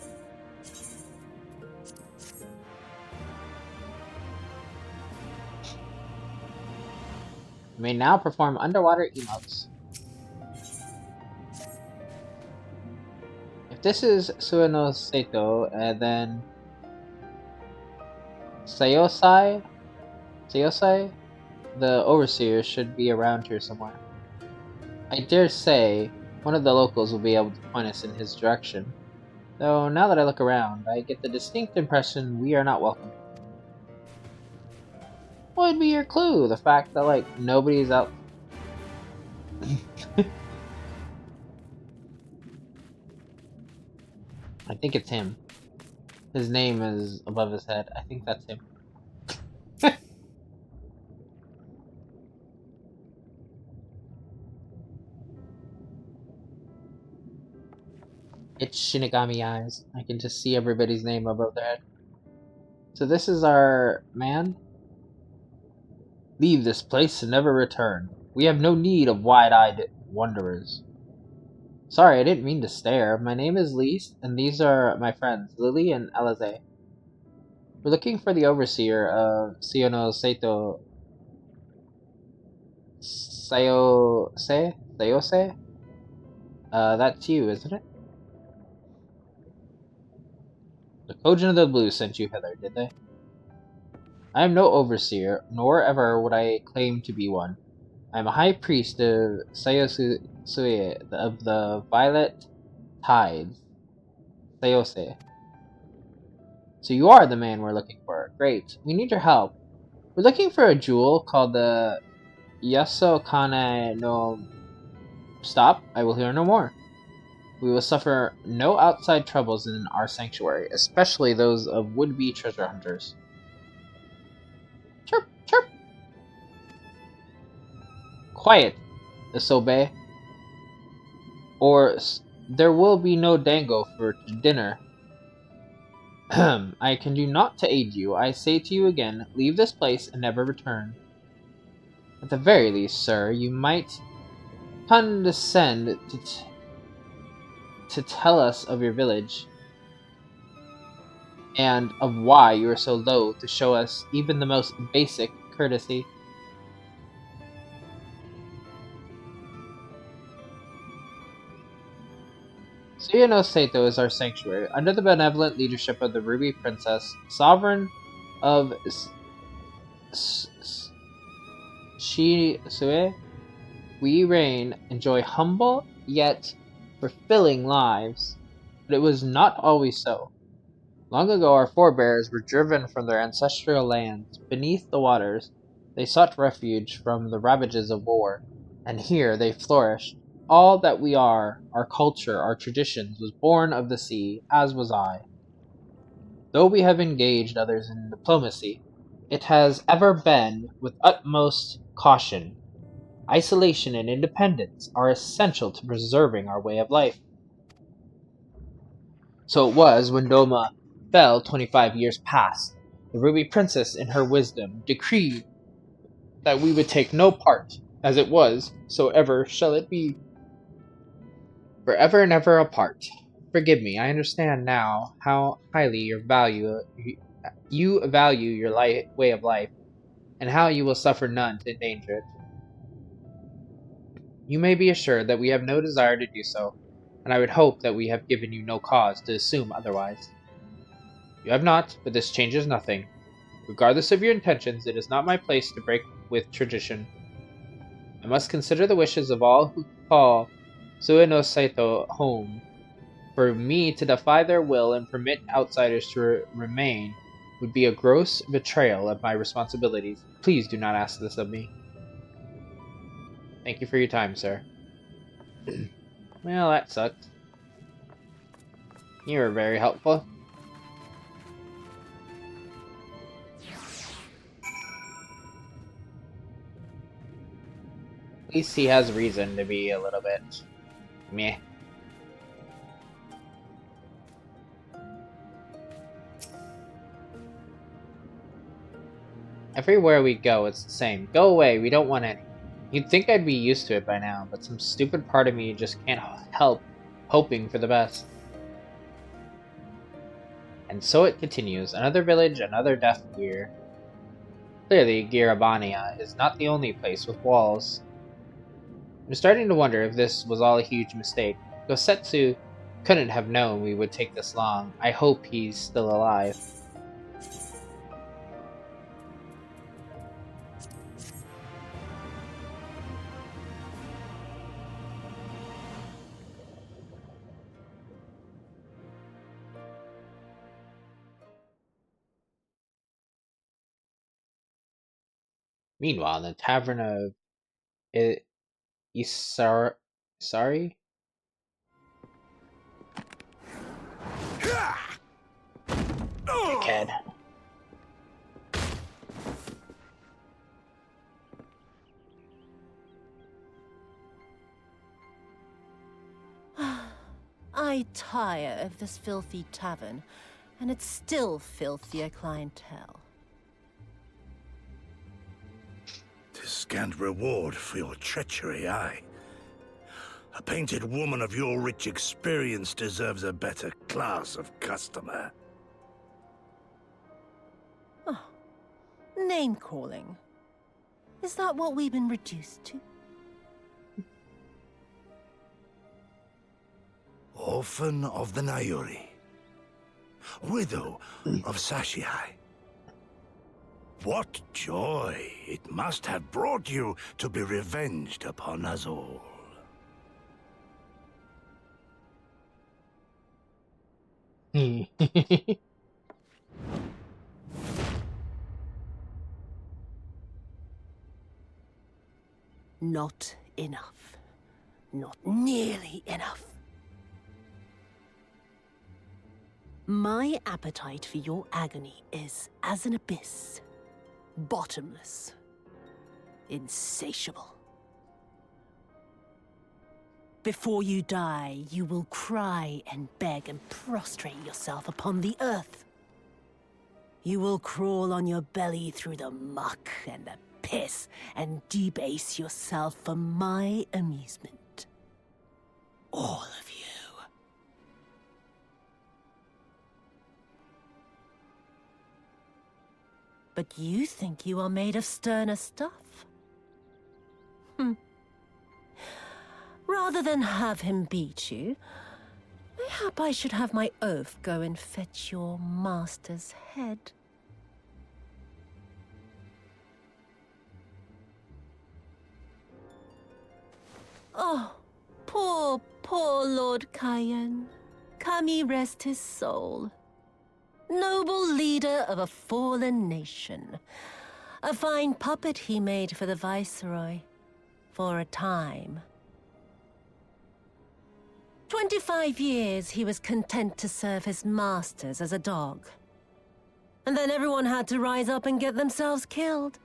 You may now perform underwater emotes. If this is Sueno Seto, then Sayosai, the overseer, should be around here somewhere. I dare say one of the locals will be able to point us in his direction. Though now that I look around, I get the distinct impression we are not welcome. What would be your clue? The fact that, like, nobody's out... I think it's him. His name is above his head. I think that's him. It's Shinigami eyes. I can just see everybody's name above their head. So this is our man? Leave this place and never return. We have no need of wide-eyed wanderers. Sorry, I didn't mean to stare. My name is Lise, and these are my friends, Lily and Alize. We're looking for the overseer of Sueno Seto. Sayose? That's you, isn't it? The Kojin of the Blue sent you hither, did they? I am no overseer, nor ever would I claim to be one. I am a high priest of Sayosue, of the Violet Tides. Sayose. So you are the man we're looking for. Great. We need your help. We're looking for a jewel called the Yasokane no... Stop. I will hear no more. We will suffer no outside troubles in our sanctuary, especially those of would-be treasure hunters. Chirp, chirp. Quiet, Isobe. Or there will be no dango for dinner. I can do naught to aid you. I say to you again, leave this place and never return. At the very least, sir, you might condescend to tell us of your village, and of why you are so loath to show us even the most basic courtesy. Suyono Sato is our sanctuary, under the benevolent leadership of the Ruby Princess, sovereign of Shisue. We reign, enjoy humble yet fulfilling lives, but it was not always so. Long ago our forebears were driven from their ancestral lands. Beneath the waters, they sought refuge from the ravages of war, and here they flourished. All that we are, our culture, our traditions, was born of the sea, as was I. Though we have engaged others in diplomacy, it has ever been with utmost caution. Isolation and independence are essential to preserving our way of life. So it was when Doma fell 25 years past. The Ruby Princess, in her wisdom, decreed that we would take no part. As it was, so ever shall it be. Forever and ever apart. Forgive me, I understand now how highly you value your way of life, and how you will suffer none to endanger it. You may be assured that we have no desire to do so, and I would hope that we have given you no cause to assume otherwise. You have not, but this changes nothing. Regardless of your intentions, it is not my place to break with tradition. I must consider the wishes of all who call Sueno Saito home. For me to defy their will and permit outsiders to remain would be a gross betrayal of my responsibilities. Please do not ask this of me. Thank you for your time, sir. Well, that sucked. You were very helpful. At least he has reason to be a little bit meh. Everywhere we go, it's the same. Go away, we don't want any. You'd think I'd be used to it by now, but some stupid part of me just can't help hoping for the best. And so it continues. Another village, another death gear. Clearly, Girabania is not the only place with walls. I'm starting to wonder if this was all a huge mistake. Gosetsu couldn't have known we would take this long. I hope he's still alive. Meanwhile, in the tavern of Isari? Dickhead. I tire of this filthy tavern, and its still filthier clientele. "'Tis scant reward for your treachery, aye. A painted woman of your rich experience deserves a better class of customer. Oh, name-calling. Is that what we've been reduced to? Orphan of the Nayuri. Widow of Sashihai. What joy it must have brought you to be revenged upon us all. Not enough. Not nearly enough. My appetite for your agony is as an abyss. Bottomless. Insatiable. Before you die, you will cry and beg and prostrate yourself upon the earth. You will crawl on your belly through the muck and the piss and debase yourself for my amusement. All of you. But you think you are made of sterner stuff? Rather than have him beat you, mayhap I should have my oaf go and fetch your master's head. Oh, poor Lord Cayenne. Kami rest his soul. Noble leader of a fallen nation. A fine puppet he made for the Viceroy. For a time. 25 years he was content to serve his masters as a dog. And then everyone had to rise up and get themselves killed.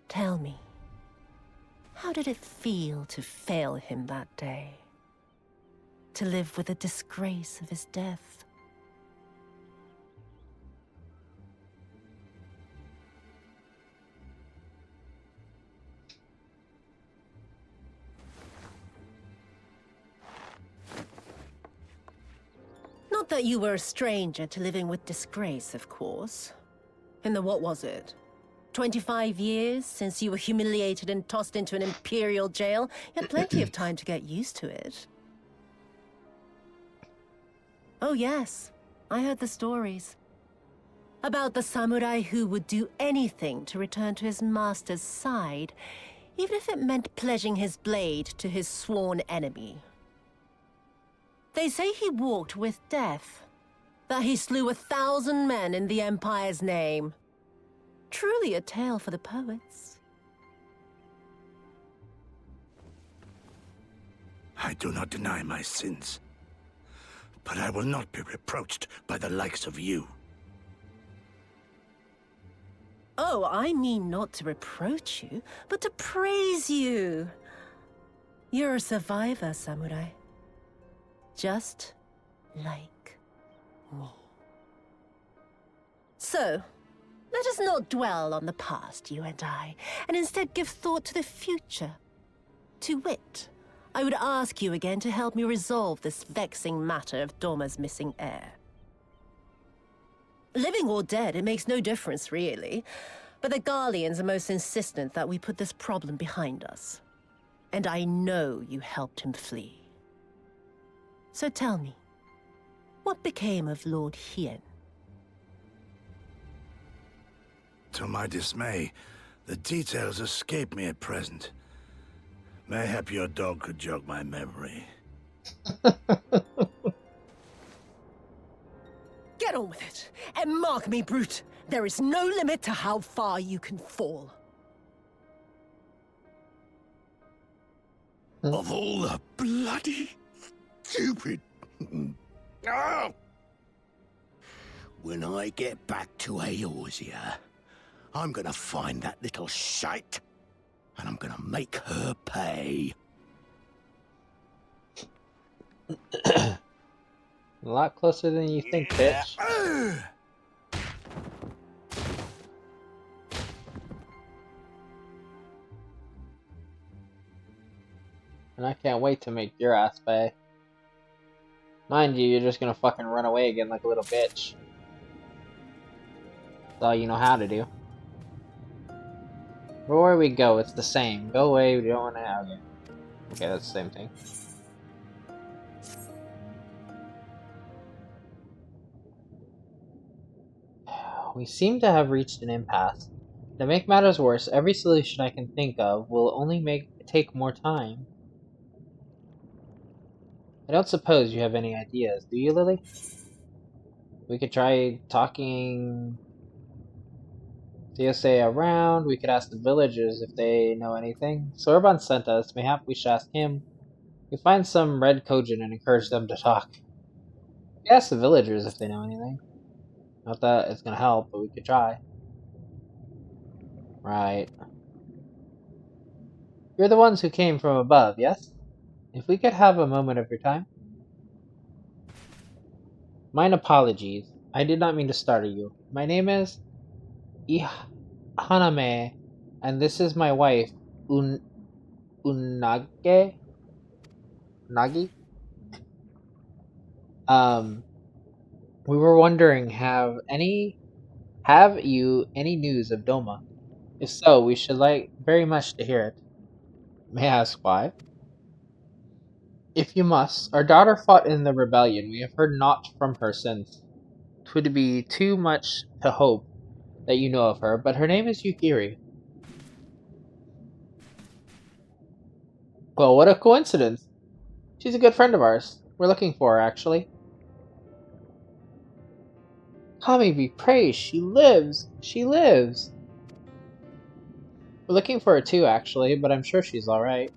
Tell me, how did it feel to fail him that day? To live with the disgrace of his death? Not that you were a stranger to living with disgrace, of course. In the what was it? 25 years since you were humiliated and tossed into an imperial jail? You had plenty of time to get used to it. Oh yes, I heard the stories. About the samurai who would do anything to return to his master's side, even if it meant pledging his blade to his sworn enemy. They say he walked with death, that he slew 1,000 men in the Empire's name. Truly a tale for the poets. I do not deny my sins, but I will not be reproached by the likes of you. Oh, I mean not to reproach you, but to praise you. You're a survivor, samurai. Just like me. So, let us not dwell on the past, you and I, and instead give thought to the future. To wit, I would ask you again to help me resolve this vexing matter of Dorma's missing heir. Living or dead, it makes no difference, really. But the Garleans are most insistent that we put this problem behind us. And I know you helped him flee. So tell me, what became of Lord Hien? To my dismay, the details escape me at present. Mayhap your dog could jog my memory. Get on with it, and mark me, Brute. There is no limit to how far you can fall. Of all the bloody stupid... Oh! When I get back to Eorzea, I'm gonna find that little shite, and I'm gonna make her pay. A lot closer than you think, bitch. And I can't wait to make your ass pay. Mind you, you're just gonna fucking run away again like a little bitch. That's all you know how to do. Where we go, it's the same. Go away, we don't want to have you. Okay, that's the same thing. We seem to have reached an impasse. To make matters worse, every solution I can think of will only take more time. I don't suppose you have any ideas, do you, Lily? We could try talking CSA around. We could ask the villagers if they know anything. Sorban sent us. Mayhap we should ask him. We find some red Kojin and encourage them to talk. We ask the villagers if they know anything. Not that it's gonna help, but we could try. Right. You're the ones who came from above, yes? If we could have a moment of your time. Mine apologies. I did not mean to startle you. My name is... Haname, and this is my wife, Unage? Nagi? Um, we were wondering, have you any news of Doma? If so, we should like very much to hear it. May I ask why? If you must, our daughter fought in the rebellion. We have heard naught from her since. 'Twould be too much to hope that you know of her, but her name is Yukiri. Well, what a coincidence. She's a good friend of ours. We're looking for her, actually. Kami be praised, she lives! She lives! We're looking for her too, actually, but I'm sure she's alright.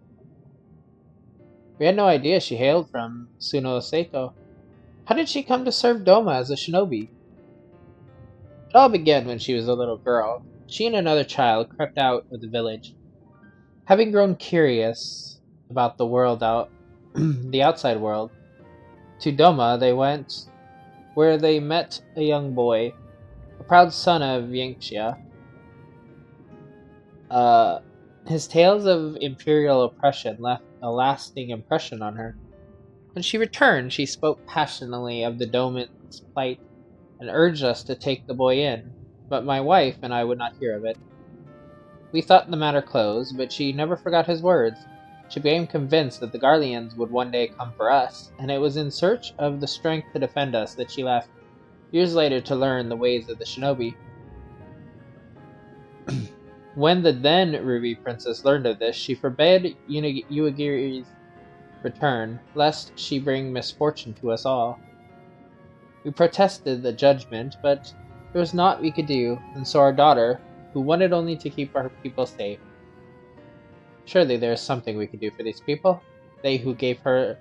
We had no idea she hailed from Suno Seto. How did she come to serve Doma as a shinobi? It all began when she was a little girl. She and another child crept out of the village. Having grown curious about the world the outside world, to Doma they went, where they met a young boy, a proud son of Yangxia. His tales of imperial oppression left a lasting impression on her. When she returned, she spoke passionately of the Doman's plight and urged us to take the boy in, but my wife and I would not hear of it. We thought the matter closed, but she never forgot his words. She became convinced that the Garleans would one day come for us, and it was in search of the strength to defend us that she left, years later to learn the ways of the shinobi. When the then Ruby Princess learned of this, she forbade Uegiri's return, lest she bring misfortune to us all. We protested the judgment, but there was naught we could do, and so our daughter, who wanted only to keep our people safe. Surely there is something we could do for these people, they who gave her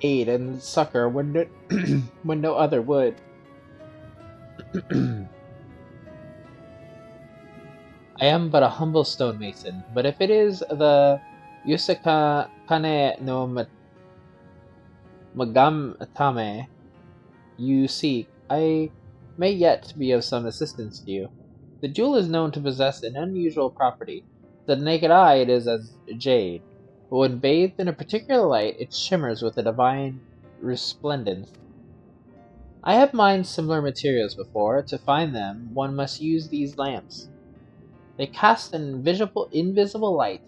aid and succor when no other would. I am but a humble stonemason, but if it is the Yusaka Kane no Magamatame you seek, I may yet be of some assistance to you. The jewel is known to possess an unusual property. To the naked eye it is as jade, but when bathed in a particular light it shimmers with a divine resplendence. I have mined similar materials before. To find them, one must use these lamps. They cast an invisible light,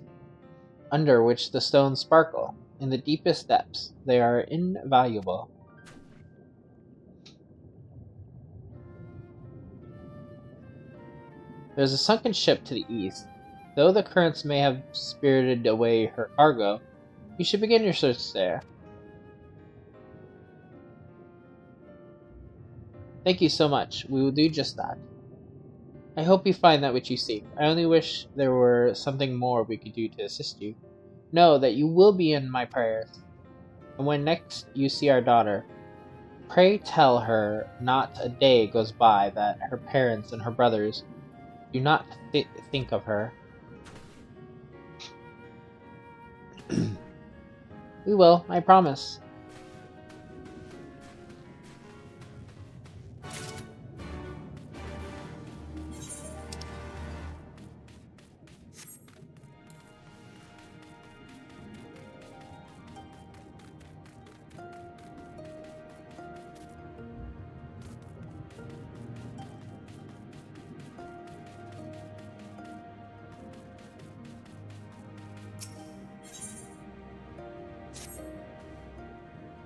under which the stones sparkle. In the deepest depths, they are invaluable. There is a sunken ship to the east. Though the currents may have spirited away her cargo, you should begin your search there. Thank you so much. We will do just that. I hope you find that which you seek. I only wish there were something more we could do to assist you. Know that you will be in my prayers. And when next you see our daughter, pray tell her not a day goes by that her parents and her brothers do not think of her. We will, I promise.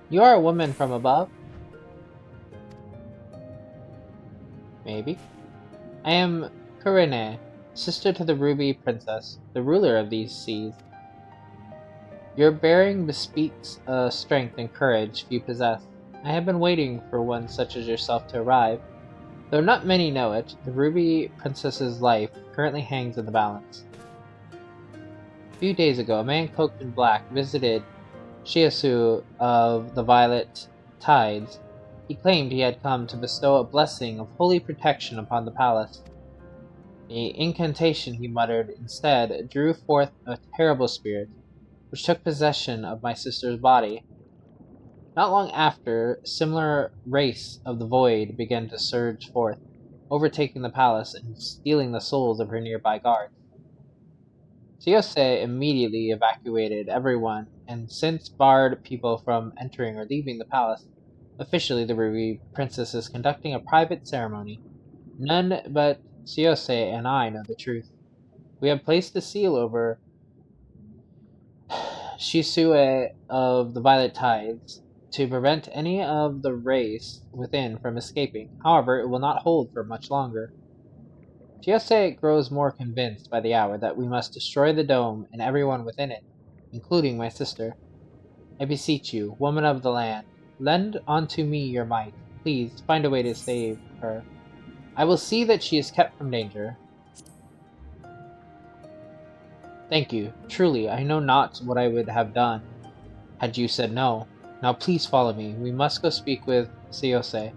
You are a woman from above? Maybe. I am Kurene, sister to the Ruby Princess, the ruler of these seas. Your bearing bespeaks a strength and courage few possess. I have been waiting for one such as yourself to arrive. Though not many know it, the Ruby Princess's life currently hangs in the balance. A few days ago, a man cloaked in black visited Shiesu of the Violet Tides. He claimed he had come to bestow a blessing of holy protection upon the palace. The incantation, he muttered, instead drew forth a terrible spirit, which took possession of my sister's body. Not long after, similar race of the void began to surge forth. overtaking the palace and stealing the souls of her nearby guards. Siose immediately evacuated everyone and since barred people from entering or leaving the palace. Officially, the Ruby Princess is conducting a private ceremony. None but Siose and I know the truth. We have placed the seal over Shisue of the Violet Tides to prevent any of the race within from escaping. However, it will not hold for much longer. Chiose grows more convinced by the hour that we must destroy the dome and everyone within it, including my sister. I beseech you, woman of the land, lend unto me your might. Please, find a way to save her. I will see that she is kept from danger. Thank you. Truly, I know not what I would have done had you said no. Now please follow me. We must go speak with Siose.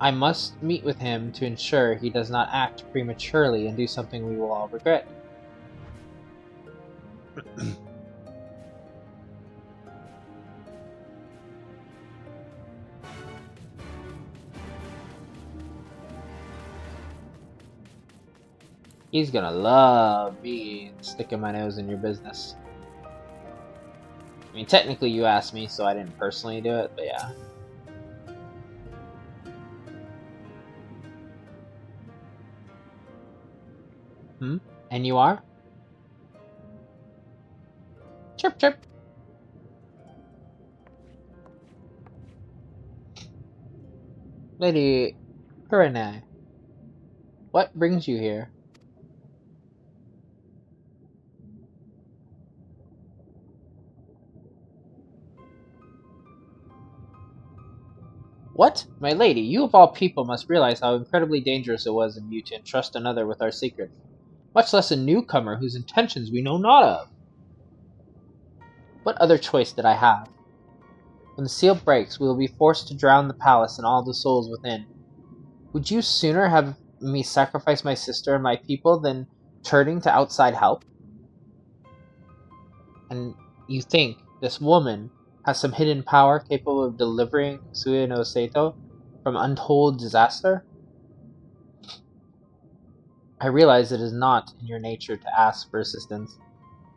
I must meet with him to ensure he does not act prematurely and do something we will all regret. He's gonna love me sticking my nose in your business. I mean, technically you asked me, so I didn't personally do it, but yeah. And you are? Chirp, chirp. Lady Kurenai, what brings you here? What? My lady, you of all people must realize how incredibly dangerous it was of you to entrust another with our secrets, much less a newcomer whose intentions we know not of. What other choice did I have? When the seal breaks, we will be forced to drown the palace and all the souls within. Would you sooner have me sacrifice my sister and my people than turning to outside help? And you think this woman has some hidden power capable of delivering Sue no Seto from untold disaster? I realize it is not in your nature to ask for assistance,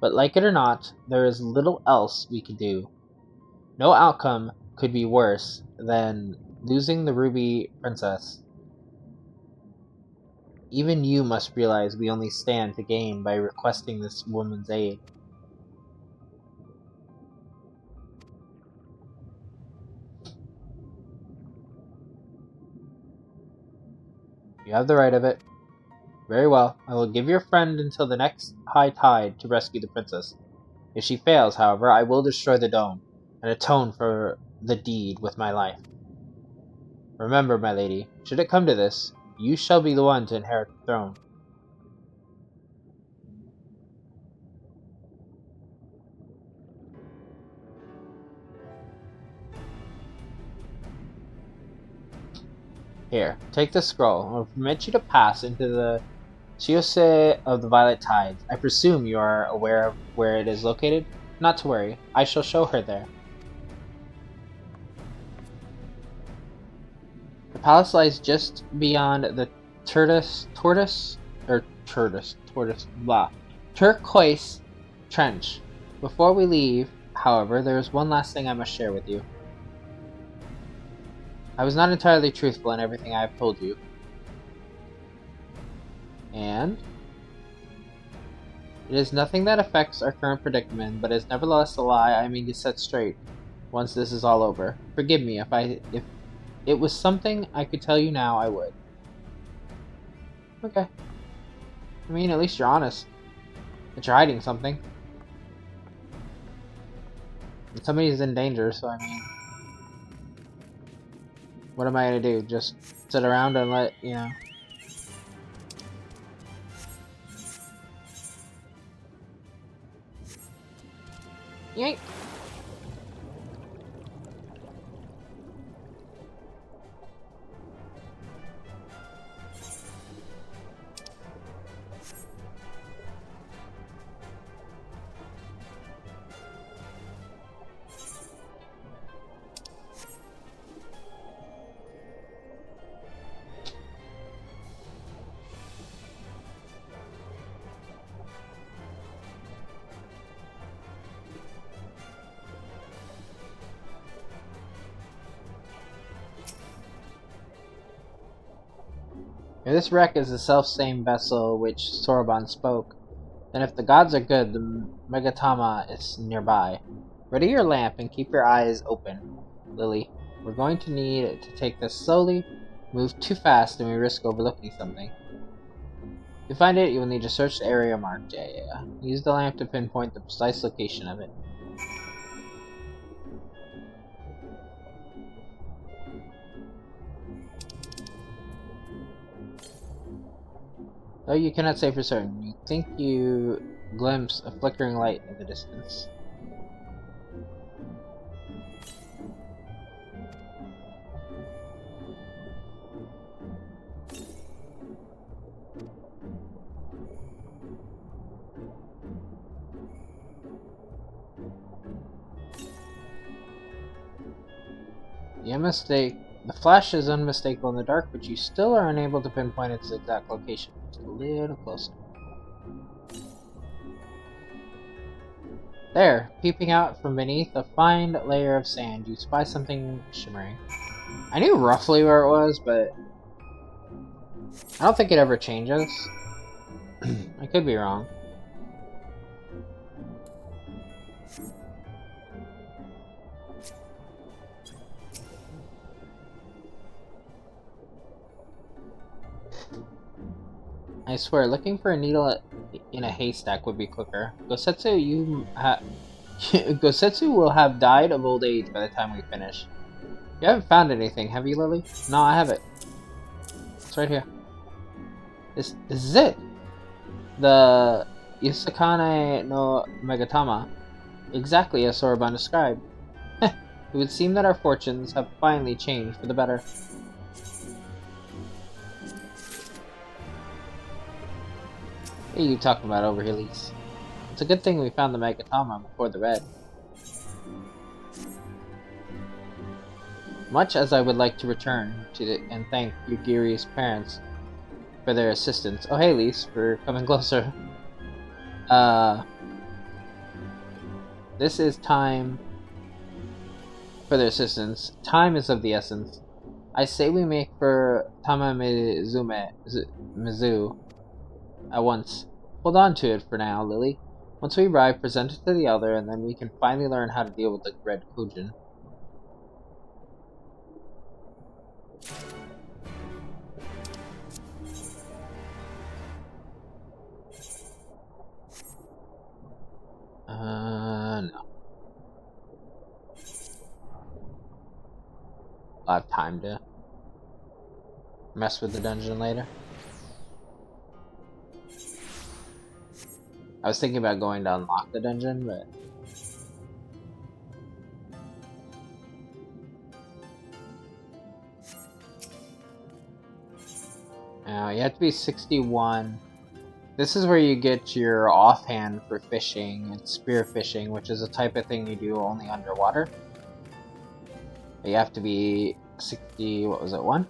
but like it or not, there is little else we could do. No outcome could be worse than losing the Ruby Princess. Even you must realize we only stand to gain by requesting this woman's aid. You have the right of it. Very well, I will give your friend until the next high tide to rescue the princess. If she fails, however, I will destroy the dome, and atone for the deed with my life. Remember, my lady, should it come to this, you shall be the one to inherit the throne. Here, take this scroll. I will permit you to pass into the Chiose of the Violet Tides. I presume you are aware of where it is located? Not to worry, I shall show her there. The palace lies just beyond the turquoise trench. Before we leave, however, there is one last thing I must share with you. I was not entirely truthful in everything I have told you. And it is nothing that affects our current predicament, but is nevertheless a lie I mean to set straight once this is all over. Forgive me if it was something I could tell you now, I would. Okay. I mean, at least you're honest. But you're hiding something. And somebody's in danger, so I mean... What am I gonna do? Just sit around and let, you know... Yank! If this wreck is the self-same vessel which Soroban spoke, then if the gods are good, the Megatama is nearby. Ready your lamp and keep your eyes open, Lily. We're going to need to take this slowly. Move too fast and we risk overlooking something. To find it, you will need to search the area marked. Yeah. Use the lamp to pinpoint the precise location of it. Though you cannot say for certain, you think you glimpse a flickering light in the distance. The flash is unmistakable in the dark, but you still are unable to pinpoint its exact location. Just a little closer. There, peeping out from beneath a fine layer of sand, you spy something shimmering. I knew roughly where it was, but I don't think it ever changes. I could be wrong. I swear, looking for a needle in a haystack would be quicker. Gosetsu will have died of old age by the time we finish. You haven't found anything, have you, Lily? No, I have it. It's right here. This is it! The Yusakane no Megatama. Exactly as Soroban described. It would seem that our fortunes have finally changed for the better. What are you talking about over here, Lise? It's a good thing we found the Megatama before the red. Much as I would like to return and thank Yugiri's parents for their assistance. Oh hey Lise, we're coming closer. This is time for their assistance. Time is of the essence. I say we make for Mizu at once. Hold on to it for now, Lily. Once we arrive, present it to the elder, and then we can finally learn how to deal with the Red Kujin. No. I'll have time to mess with the dungeon later. I was thinking about going to unlock the dungeon, but... you have to be 61. This is where you get your offhand for fishing and spear fishing, which is a type of thing you do only underwater. But you have to be 60, what was it, 1?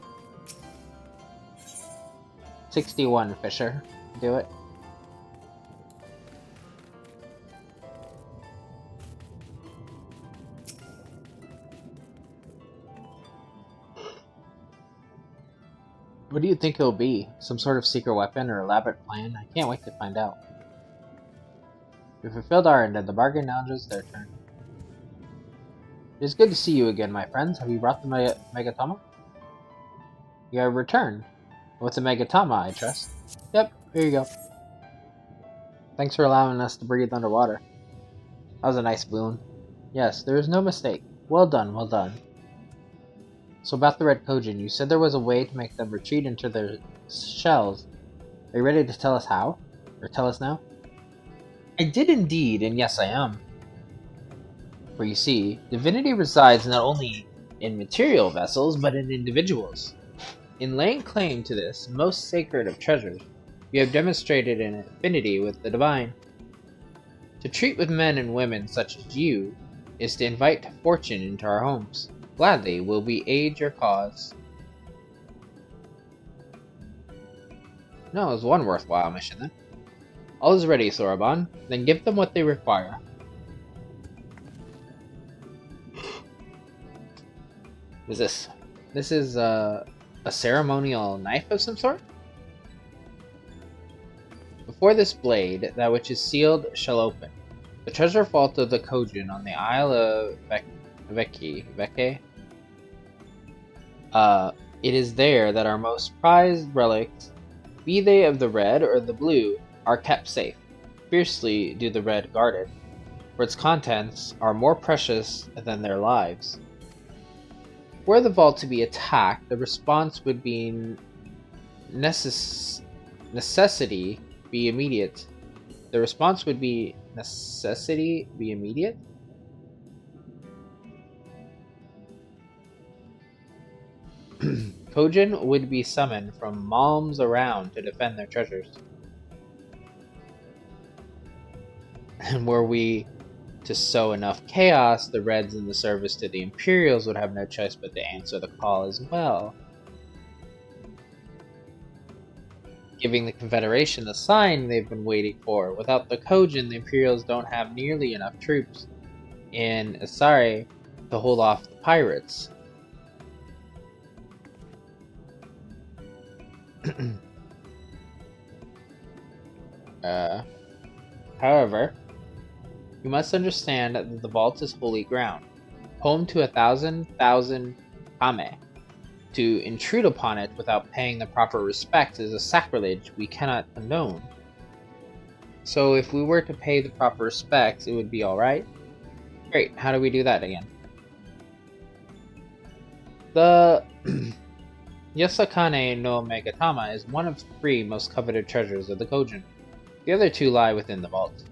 61 fisher. Do it. What do you think it'll be? Some sort of secret weapon or elaborate plan? I can't wait to find out. We fulfilled our end of the bargain, now it's their turn. It is good to see you again, my friends. Have you brought the Megatama? You have returned. With the Megatama, I trust. Yep, here you go. Thanks for allowing us to breathe underwater. That was a nice boon. Yes, there is no mistake. Well done, well done. So about the Red Kojin, you said there was a way to make them retreat into their shells. Are you ready to tell us how? Or tell us now? I did indeed, and yes I am. For you see, divinity resides not only in material vessels, but in individuals. In laying claim to this most sacred of treasures, you have demonstrated an affinity with the divine. To treat with men and women such as you is to invite fortune into our homes. Gladly will we aid your cause. No, it was one worthwhile mission then. All is ready, Soroban. Then give them what they require. What is this? This is a ceremonial knife of some sort? Before this blade, that which is sealed shall open. The treasure vault of the Kojin on the Isle of Veke. It is there that our most prized relics, be they of the red or the blue, are kept safe. Fiercely do the red guard it, for its contents are more precious than their lives. Were the vault to be attacked, the response would be necessity be immediate. The response would be necessity be immediate? Kojin would be summoned from malms around to defend their treasures. And were we to sow enough chaos, the Reds in the service to the Imperials would have no choice but to answer the call as well. Giving the Confederation the sign they've been waiting for. Without the Kojin, the Imperials don't have nearly enough troops in Asari to hold off the pirates. However, you must understand that the vault is holy ground, home to 1,000 kame. To intrude upon it without paying the proper respect is a sacrilege we cannot condone. So if we were to pay the proper respects, it would be alright? Great, how do we do that again? The Yasakane no Megatama is one of the 3 most coveted treasures of the Kojin. The other 2 lie within the vault.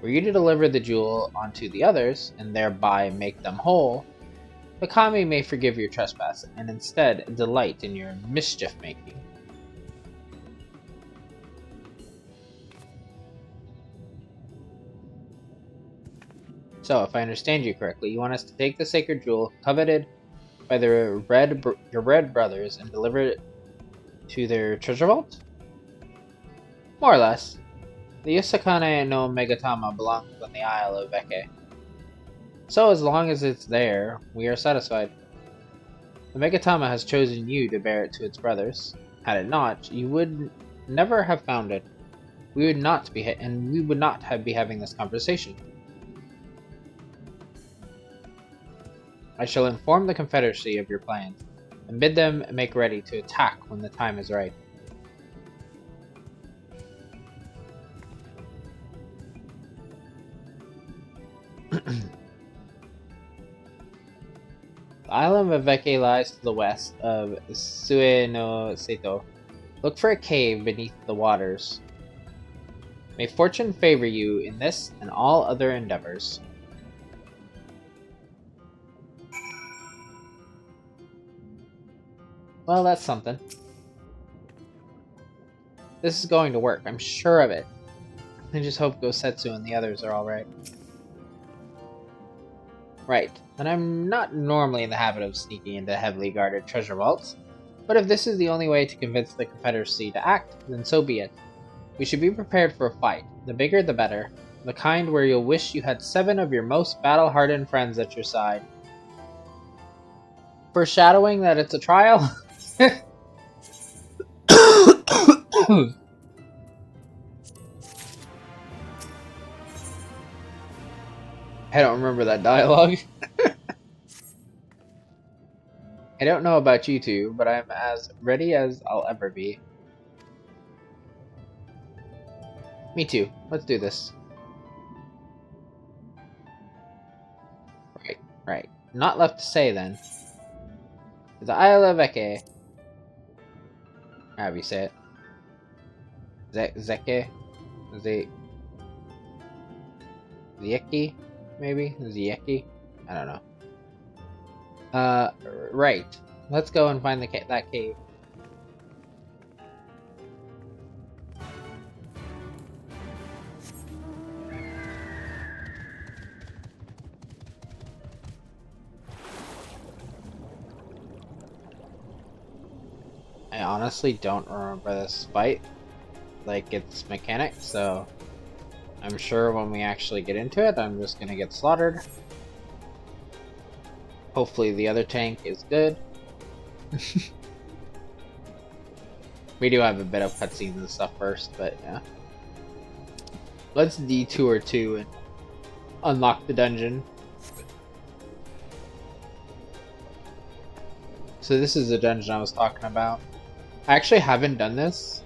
Were you to deliver the jewel onto the others, and thereby make them whole, the kami may forgive your trespass, and instead delight in your mischief-making. So, if I understand you correctly, you want us to take the sacred jewel, coveted by your red brothers, and deliver it to their treasure vault? More or less. The Yasakane no Megatama belongs on the Isle of Veke. So as long as it's there, we are satisfied. The Megatama has chosen you to bear it to its brothers. Had it not, you would never have found it. We would not be having this conversation. I shall inform the Confederacy of your plans, and bid them make ready to attack when the time is right. The island of Veke lies to the west of Sue no Seto. Look for a cave beneath the waters. May fortune favor you in this and all other endeavors. Well, that's something. This is going to work, I'm sure of it. I just hope Gosetsu and the others are alright. Right, and I'm not normally in the habit of sneaking into heavily guarded treasure vaults, but if this is the only way to convince the Confederacy to act, then so be it. We should be prepared for a fight, the bigger the better, the kind where you'll wish you had 7 of your most battle-hardened friends at your side. Foreshadowing that it's a trial? I don't remember that dialogue. I don't know about you two, but I'm as ready as I'll ever be. Me too. Let's do this. Right. Not left to say then. The Isle of Veke. However you say it. Zeke? Zieki? Maybe? Zieki? I don't know. Right. Let's go and find that cave. I honestly don't remember this fight, like its mechanics, so I'm sure when we actually get into it, I'm just gonna get slaughtered. Hopefully the other tank is good. We do have a bit of cutscenes and stuff first, but yeah. Let's detour to and unlock the dungeon. So this is the dungeon I was talking about. I actually haven't done this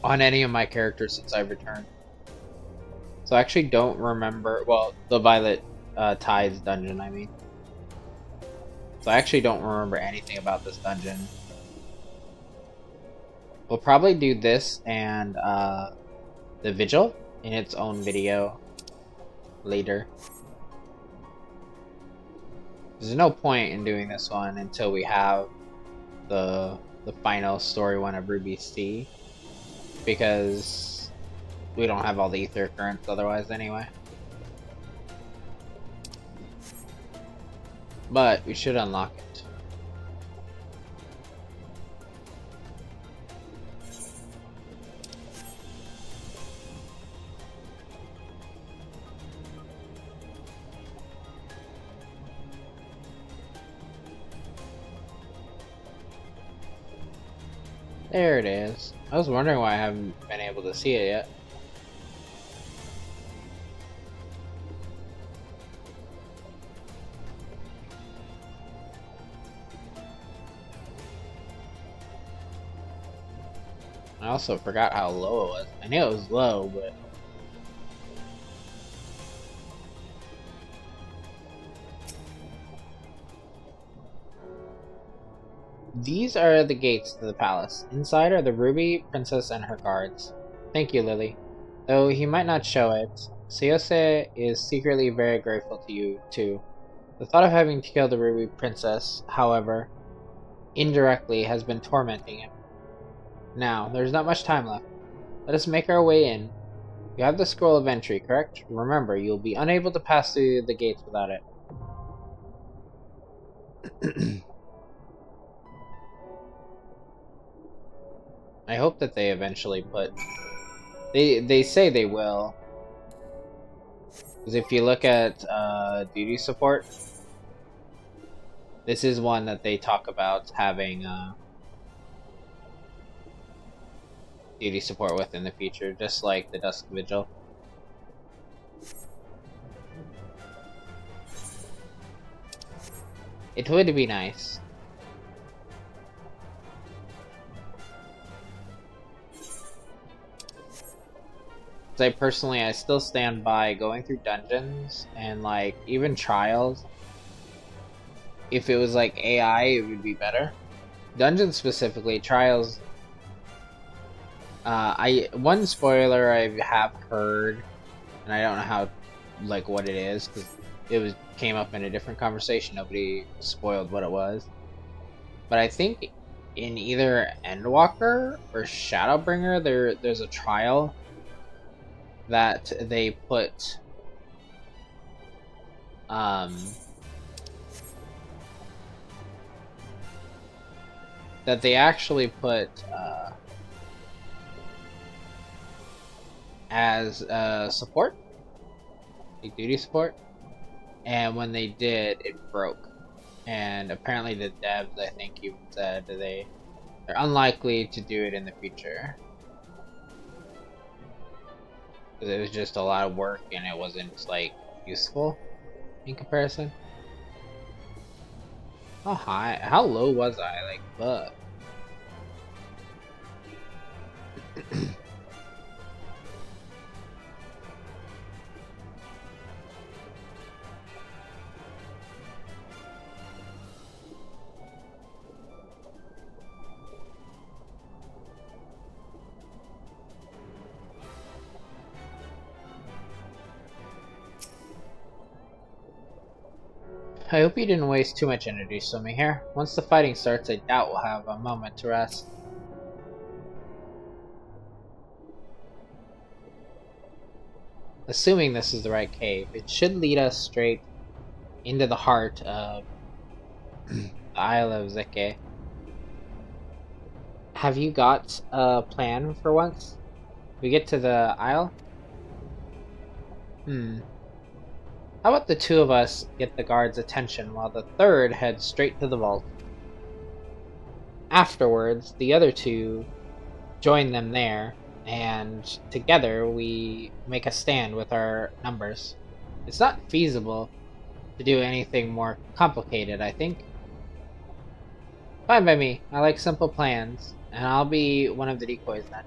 on any of my characters since I've returned. So I actually don't remember, well, the Violet Tides dungeon, I mean. So I actually don't remember anything about this dungeon. We'll probably do this and the Vigil in its own video later. There's no point in doing this one until we have the final story one of Ruby C, because we don't have all the ether currents otherwise anyway. But we should unlock it. There it is. I was wondering why I haven't been able to see it yet. I also forgot how low it was. I knew it was low, but... These are the gates to the palace. Inside are the Ruby Princess and her guards. Thank you, Lily. Though he might not show it, Sayose is secretly very grateful to you, too. The thought of having to kill the Ruby Princess, however, indirectly has been tormenting him. Now, there's not much time left. Let us make our way in. You have the scroll of entry, correct? Remember, you'll be unable to pass through the gates without it. I hope that they eventually put... They say they will. Because if you look at duty support, this is one that they talk about having duty support with in the future, just like the Dusk Vigil. It would be nice. I still stand by going through dungeons and like even trials. If it was like AI, it would be better. Dungeons specifically, trials. One spoiler I have heard, and I don't know how, like what it is, because it came up in a different conversation. Nobody spoiled what it was, but I think in either Endwalker or Shadowbringer, there's a trial that they put that they actually put as support, like duty support, and when they did, it broke. And apparently the devs, I think, even said they're unlikely to do it in the future. It was just a lot of work and it wasn't like useful in comparison. How low was I? Like, fuck. I hope you didn't waste too much energy swimming here. Once the fighting starts, I doubt we'll have a moment to rest. Assuming this is the right cave, it should lead us straight into the heart of the Isle of Zeke. Have you got a plan for once? We get to the Isle? How about the two of us get the guard's attention while the third heads straight to the vault? afterwards, the other two join them there, and together we make a stand with our numbers. It's not feasible to do anything more complicated, I think. Fine by me. I like simple plans, and I'll be one of the decoys then.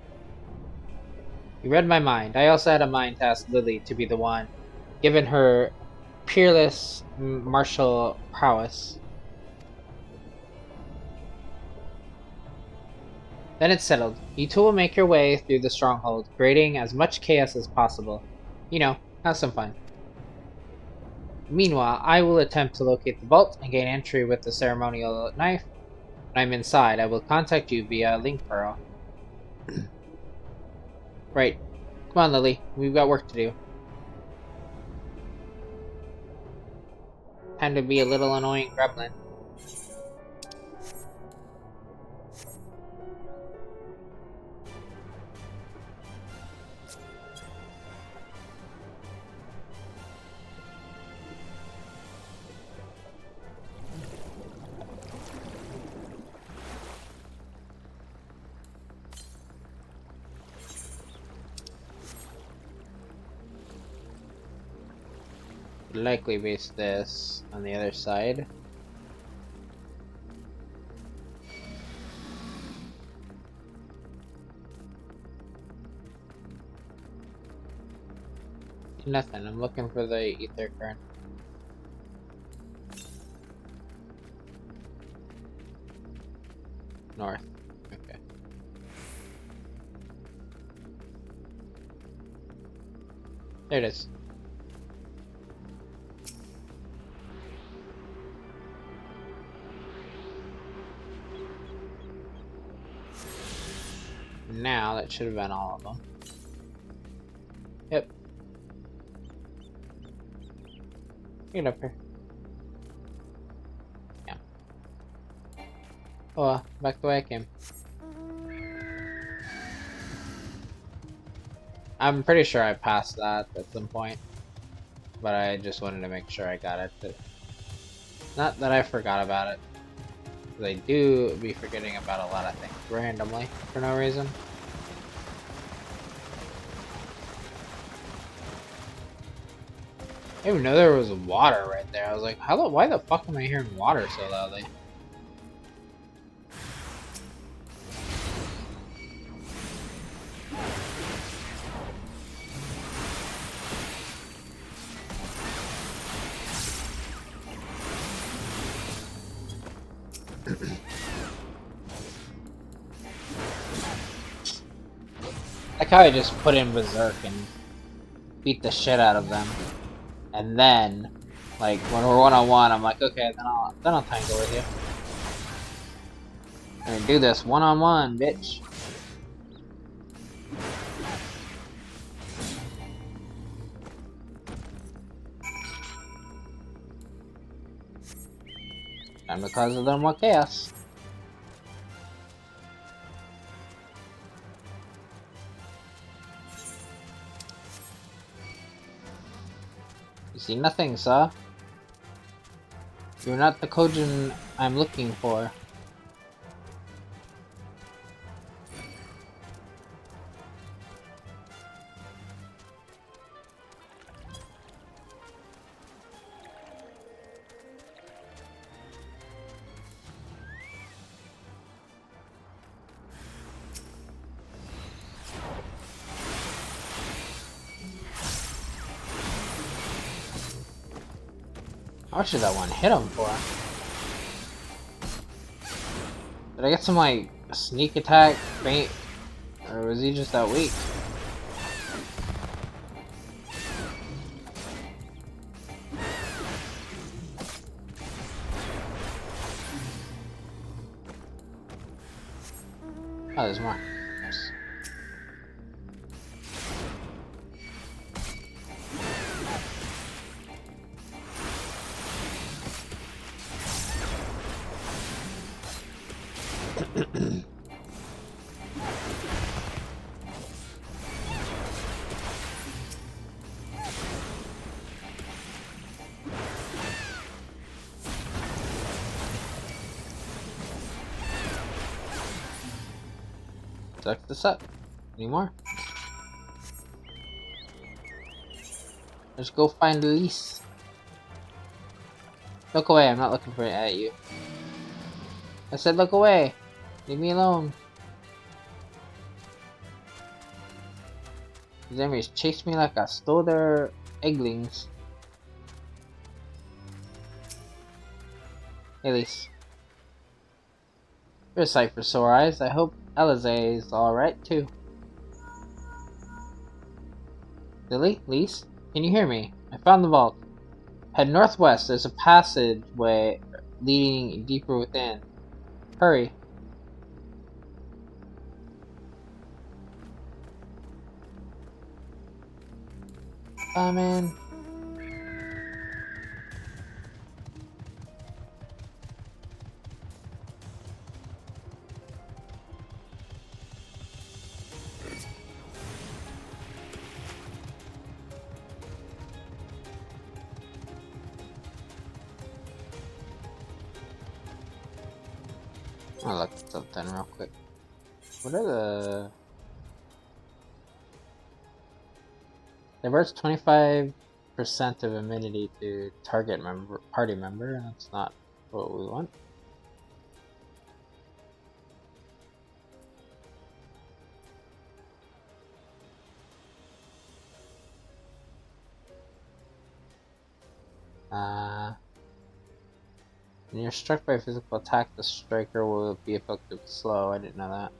You read my mind. I also had a mind to ask Lily to be the one, given her peerless martial prowess. Then it's settled. You two will make your way through the stronghold, creating as much chaos as possible. You know, have some fun. Meanwhile, I will attempt to locate the vault and gain entry with the ceremonial knife. When I'm inside, I will contact you via link pearl. Right. Come on, Lily. We've got work to do. Time to be a little annoying Goblin. Likely base this on the other side. Nothing. I'm looking for the ether current. North. Okay. There it is. Now that should have been all of them. Yep. Get up here. Yeah. Oh, back the way I came. I'm pretty sure I passed that at some point, but I just wanted to make sure I got it. Not that I forgot about it. I do be forgetting about a lot of things randomly for no reason. I didn't even know there was water right there. I was like, why the fuck am I hearing water so loudly? Like how I just put in Berserk and beat the shit out of them. And then, like, when we're one-on-one, I'm like, okay, then I'll tangle with you. I'm gonna do this one-on-one, bitch. Time to cause a little more chaos. You see nothing, sir. You're not the Kojin I'm looking for. How much did that one hit him for? Did I get some, like, sneak attack, feint, or was he just that weak? Oh, there's more. Sucks this up. Any more? Let's go find Elise. Look away, I'm not looking for it at you. I said look away. Leave me alone. These enemies chased me like I stole their egglings. Elise. You're a sight for sore eyes. I hope Alize is alright too. Lily? Lise? Can you hear me? I found the vault. Head northwest. There's a passageway leading deeper within. Hurry. Man. I'll look at something real quick. What are the... Diverts 25% of immunity to target party member. That's not what we want. When you're struck by a physical attack, the striker will be effective slow. I didn't know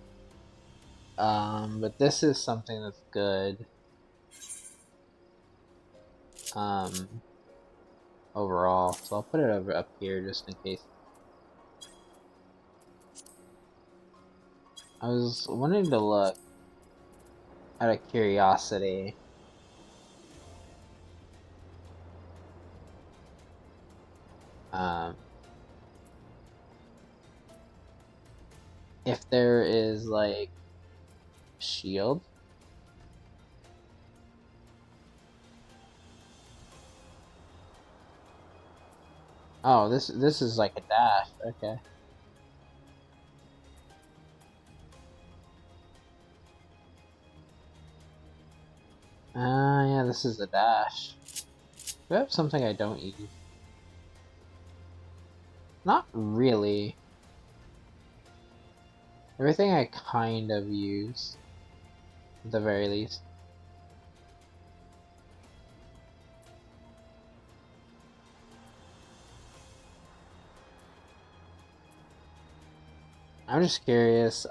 that. But this is something that's good. Overall, so I'll put it over up here just in case. I was wanting to look out of curiosity. If there is like shield. Oh, this is like a dash. Okay. Yeah, this is a dash. Do I have something I don't use? Not really. Everything I kind of use, at the very least. I'm just curious,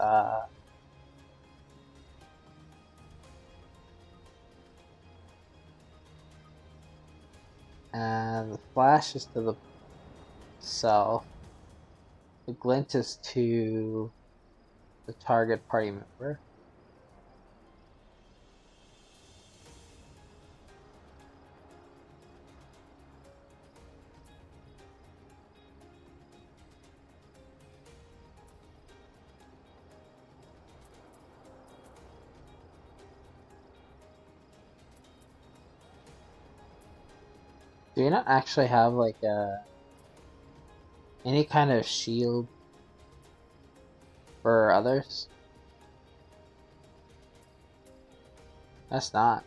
the flash is to the self. The glint is to the target party member. Do you not actually have like any kind of shield for others? That's not.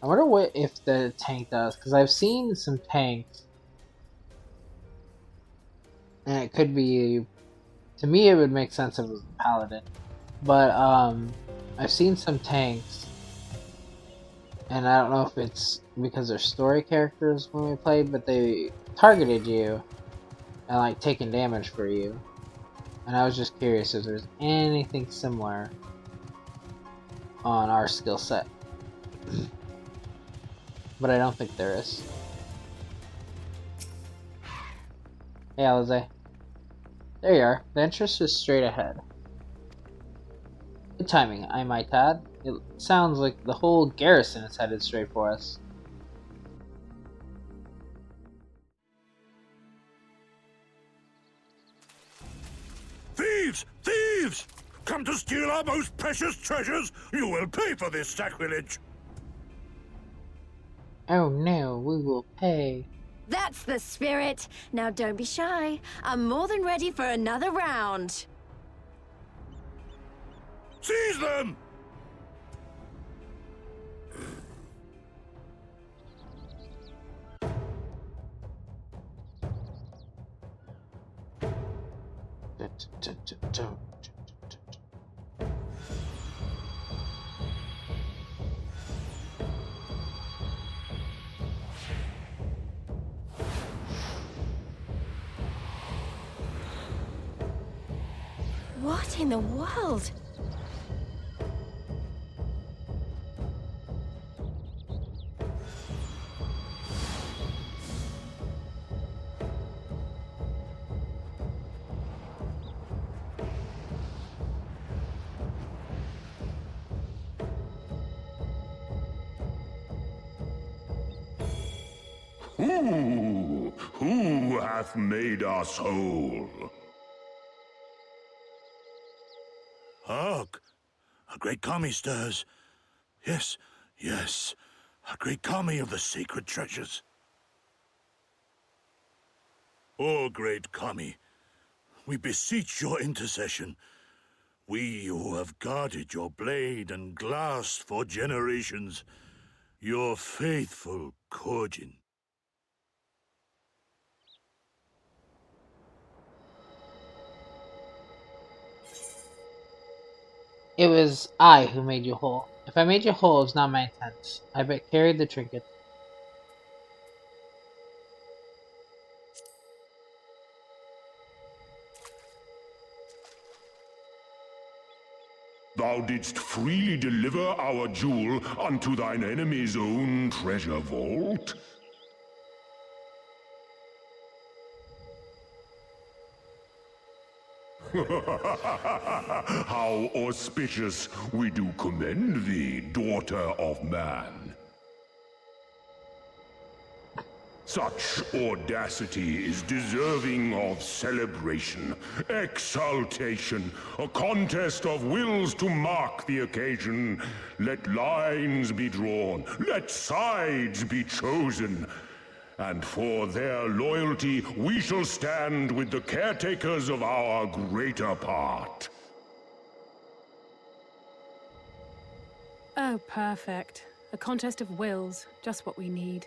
I wonder what if the tank does, because I've seen some tanks, and it could be. To me, it would make sense if it was a paladin, but I've seen some tanks. And I don't know if it's because they're story characters when we played, but they targeted you and like taking damage for you. And I was just curious if there's anything similar on our skill set. But I don't think there is. Hey Alize. There you are. The entrance is straight ahead. Good timing, I might add. It sounds like the whole garrison is headed straight for us. Thieves! Thieves! Come to steal our most precious treasures? You will pay for this sacrilege! Oh no, we will pay. That's the spirit! Now don't be shy. I'm more than ready for another round. Seize them! What in the world? Who hath made us whole? Hark! A great kami stirs. Yes, yes. A great kami of the sacred treasures. O great kami, we beseech your intercession. We who have guarded your blade and glass for generations. Your faithful Kojin. It was I who made you whole. If I made you whole, it was not my intent. I but carried the trinket. Thou didst freely deliver our jewel unto thine enemy's own treasure vault? How auspicious we do commend thee, daughter of man. Such audacity is deserving of celebration, exaltation, a contest of wills to mark the occasion. Let lines be drawn, let sides be chosen. And for their loyalty, we shall stand with the caretakers of our greater part. Oh, perfect. A contest of wills. Just what we need.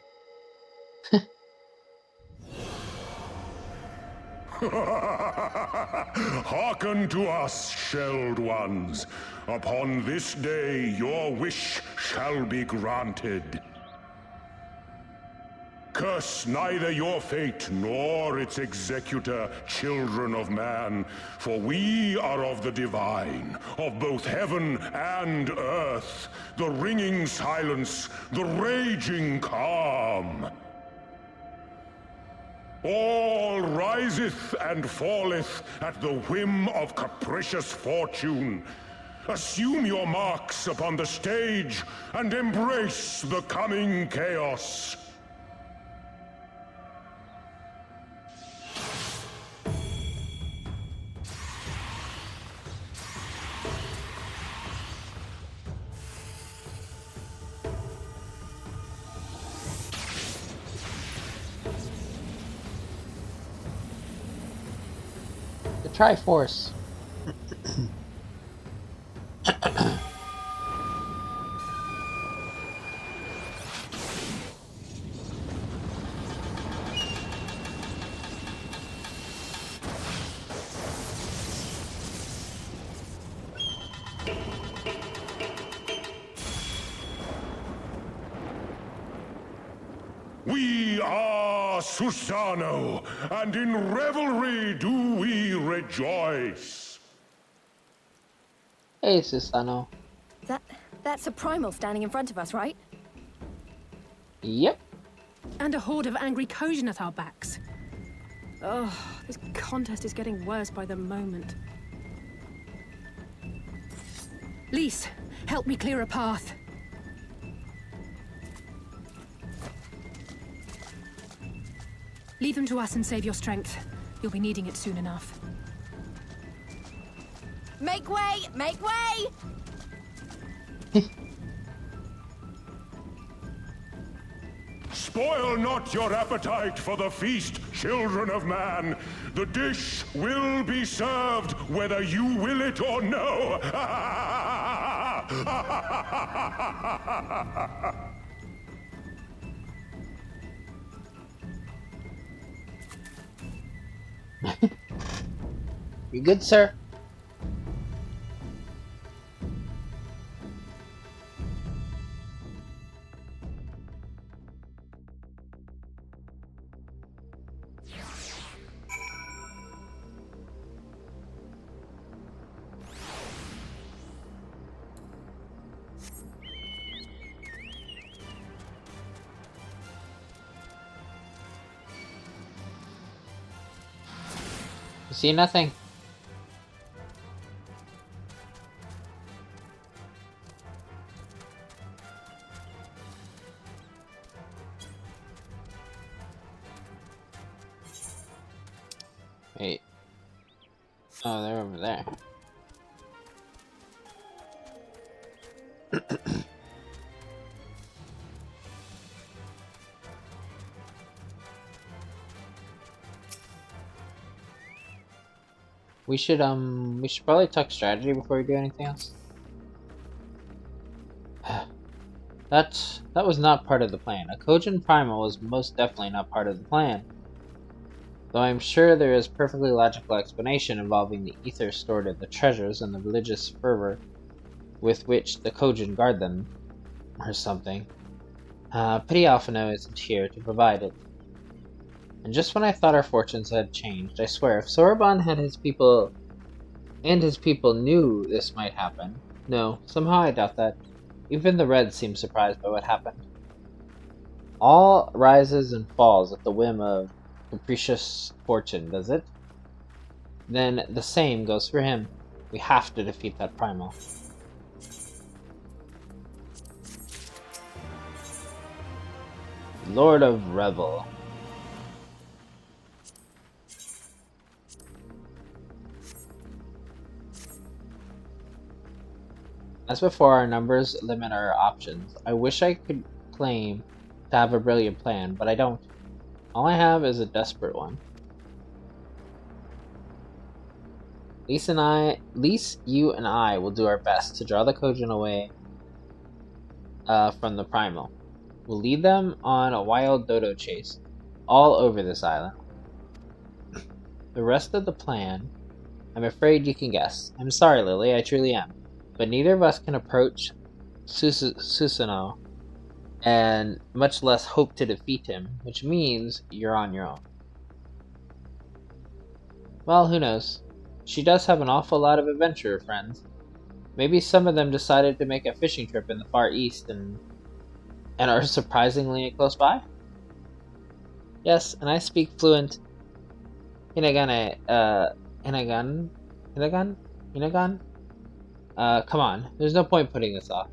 Hearken to us, shelled ones. Upon this day, your wish shall be granted. Curse neither your fate nor its executor, children of man, for we are of the divine, of both heaven and earth, the ringing silence, the raging calm. All riseth and falleth at the whim of capricious fortune. Assume your marks upon the stage and embrace the coming chaos. The Triforce. We are Susano, and in revelry do we rejoice. Hey, Susano. That's a primal standing in front of us, right? Yep. And a horde of angry Kojin at our backs. Oh, this contest is getting worse by the moment. Lys, help me clear a path. Leave them to us and save your strength. You'll be needing it soon enough. Make way! Make way! Spoil not your appetite for the feast, children of man. The dish will be served whether you will it or no. You good, sir? You see nothing? Wait. Oh, they're over there. We should probably talk strategy before we do anything else. That was not part of the plan. A Kojin Primal was most definitely not part of the plan. Though I'm sure there is perfectly logical explanation involving the ether stored in the treasures and the religious fervor with which the Kojin guard them, or something. Pity Alphino isn't here to provide it. And just when I thought our fortunes had changed, I swear, if Soraban had his people knew this might happen. No, somehow I doubt that. Even the Reds seemed surprised by what happened. All rises and falls at the whim of capricious fortune, does it? Then the same goes for him. We have to defeat that primal. Lord of Revel. As before, our numbers limit our options. I wish I could claim to have a brilliant plan, but I don't. All I have is a desperate one. Lise, you and I will do our best to draw the Kojin away from the primal. We'll lead them on a wild dodo chase, all over this island. The rest of the plan, I'm afraid you can guess. I'm sorry, Lily, I truly am. But neither of us can approach Susanoo, and much less hope to defeat him, which means you're on your own. Well, who knows? She does have an awful lot of adventurer friends. Maybe some of them decided to make a fishing trip in the Far East and are surprisingly close by? Yes, and I speak fluent Hinagan? Come on, there's no point putting this off.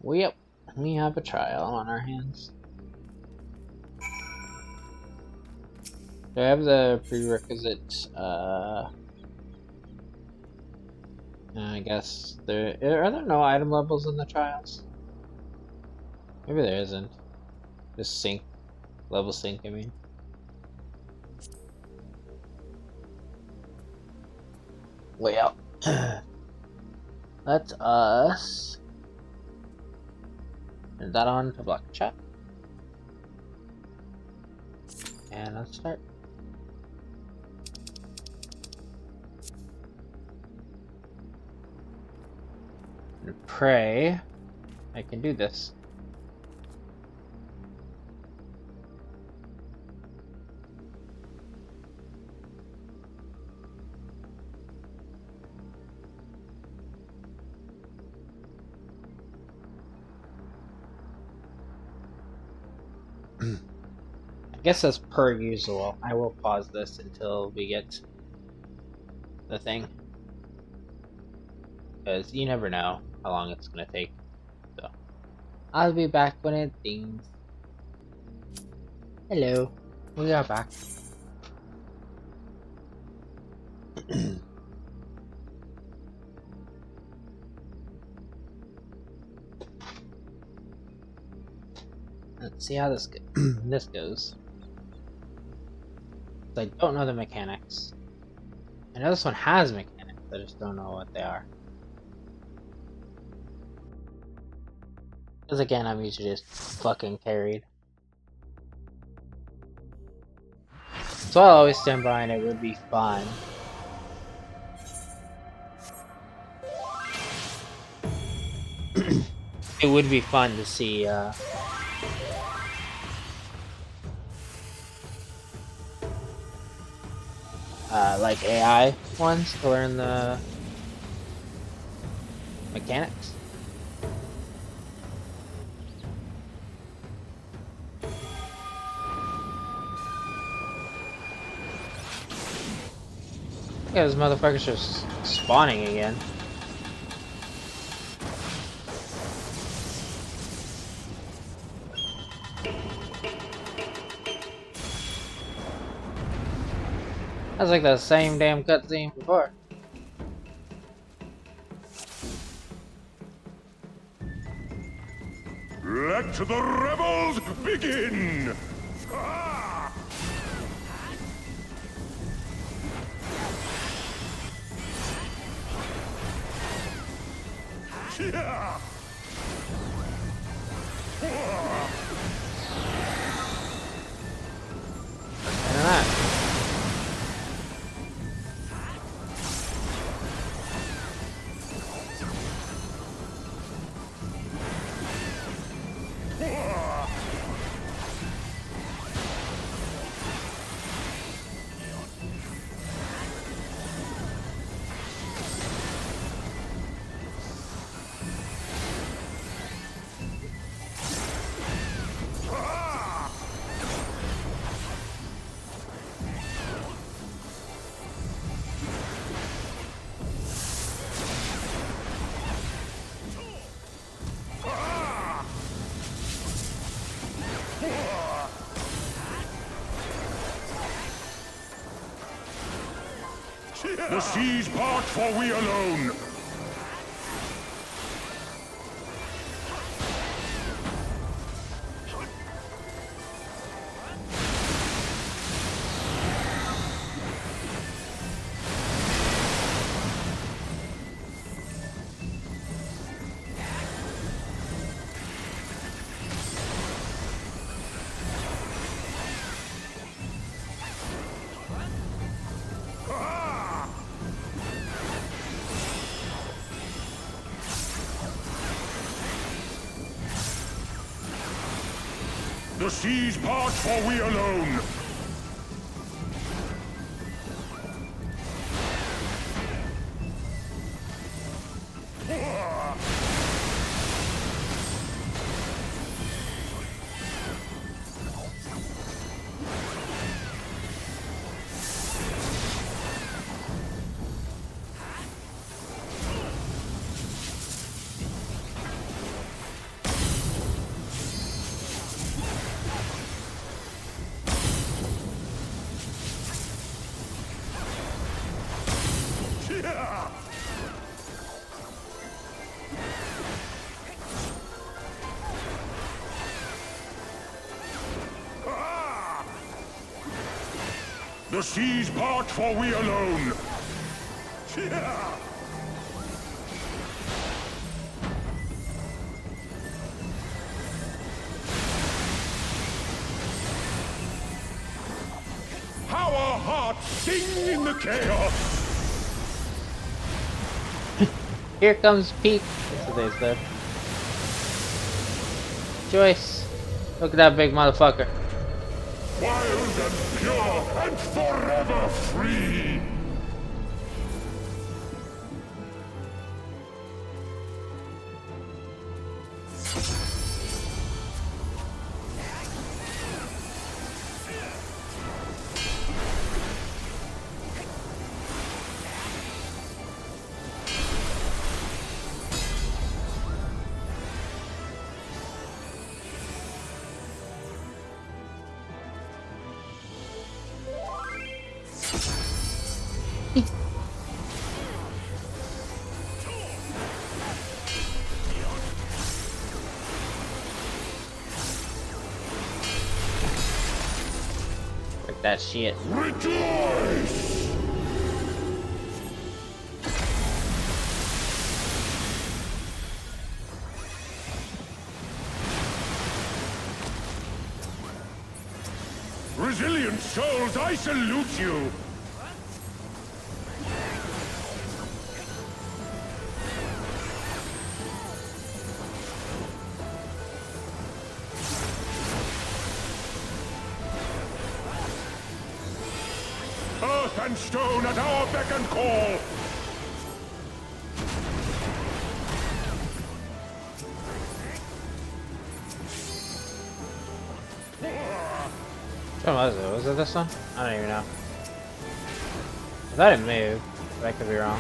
Yep, we have a trial on our hands. Do I have the prerequisite, I guess are there no item levels in the trials? Maybe there isn't. Just sync. Level sync, I mean. Well, let us turn that on to block chat. And let's start. And pray I can do this. I guess as per usual, I will pause this until we get the thing. Because you never know how long it's going to take. So, I'll be back when it dings. Hello. We are back. Let's see how this goes. I don't know the mechanics. I know this one has mechanics, I just don't know what they are. Because again, I'm usually just fucking carried. So I'll always stand by and it would be fun. It would be fun to see, like AI ones to learn the mechanics. Yeah, this motherfucker's just spawning again. That's like the same damn cutscene before. Let the rebels begin! Yeah! And that. The seas part, for we alone. The seas part, for we alone. The seas part, for we alone. How our hearts sing in the chaos. Here comes Pete. That's what they said. Joyce, look at that big motherfucker. Wild and pure and forever free. Like that shit. Rejoice! Resilient souls, I salute you! Earth and stone at our beck and call! Which one was it? Was it this one? I don't even know. I thought it moved, but I could be wrong.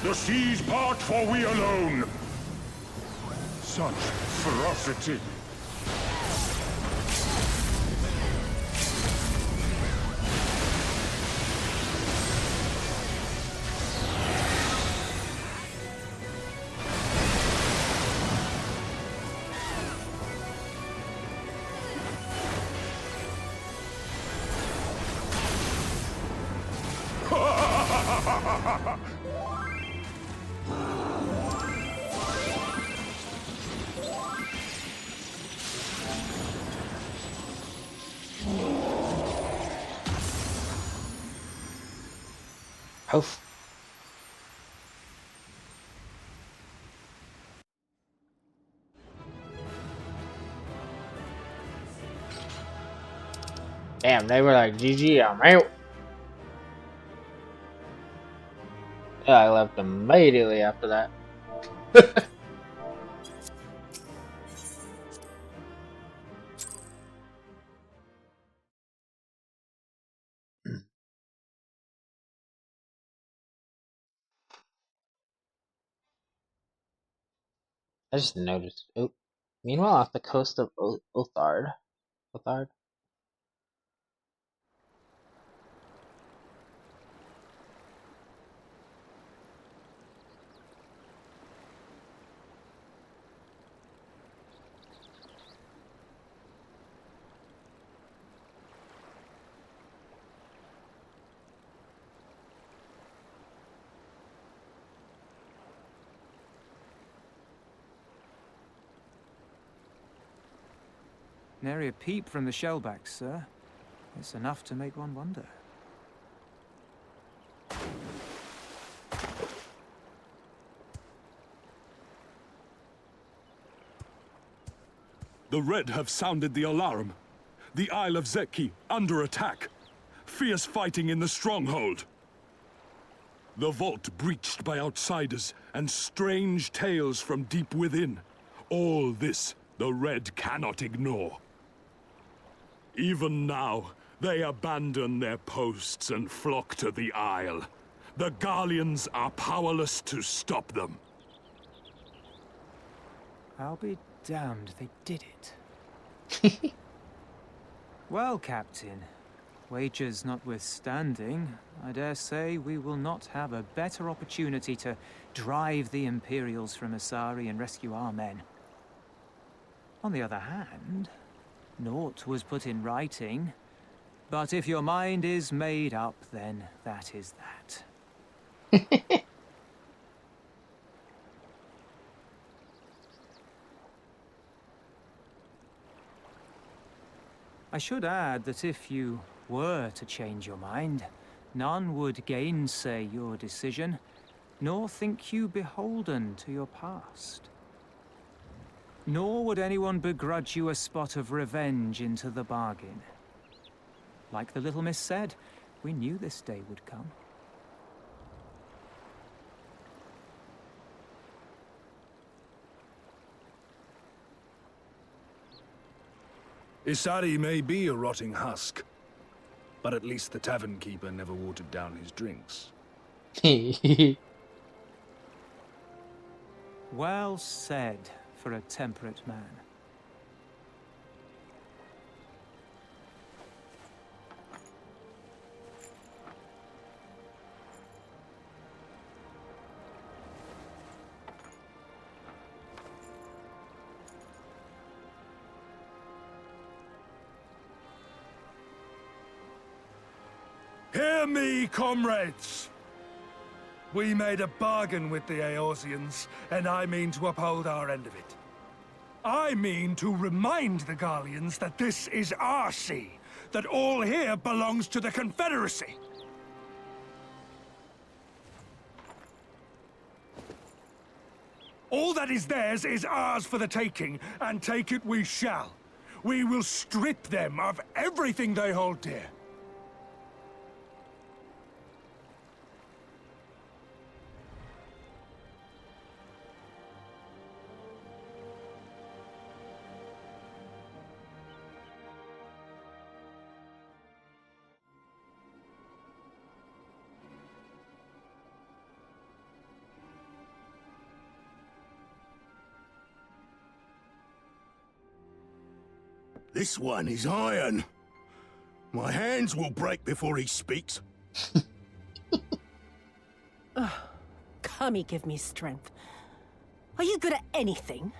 The seas part for we alone! Such ferocity! Oof. Damn, they were like, GG, I'm out. Yeah, I left immediately after that. I just noticed. Oh, meanwhile, off the coast of Othard. Othard? Nary a peep from the shellbacks, sir. It's enough to make one wonder. The Red have sounded the alarm. The Isle of Zeki under attack. Fierce fighting in the stronghold. The vault breached by outsiders and strange tales from deep within. All this the Red cannot ignore. Even now, they abandon their posts and flock to the Isle. The Garleans are powerless to stop them. I'll be damned they did it. Well, Captain, wagers notwithstanding, I dare say we will not have a better opportunity to drive the Imperials from Asari and rescue our men. On the other hand, naught was put in writing, but if your mind is made up, then that is that. I should add that if you were to change your mind, none would gainsay your decision, nor think you beholden to your past. Nor would anyone begrudge you a spot of revenge into the bargain. Like the little miss said, we knew this day would come. Isari may be a rotting husk, but at least the tavern keeper never watered down his drinks. Well said for a temperate man. Hear me, comrades! We made a bargain with the Eorzeans, and I mean to uphold our end of it. I mean to remind the Garleans that this is our sea, that all here belongs to the Confederacy. All that is theirs is ours for the taking, and take it we shall. We will strip them of everything they hold dear. This one is iron. My hands will break before he speaks. Kami, give me strength. Are you good at anything?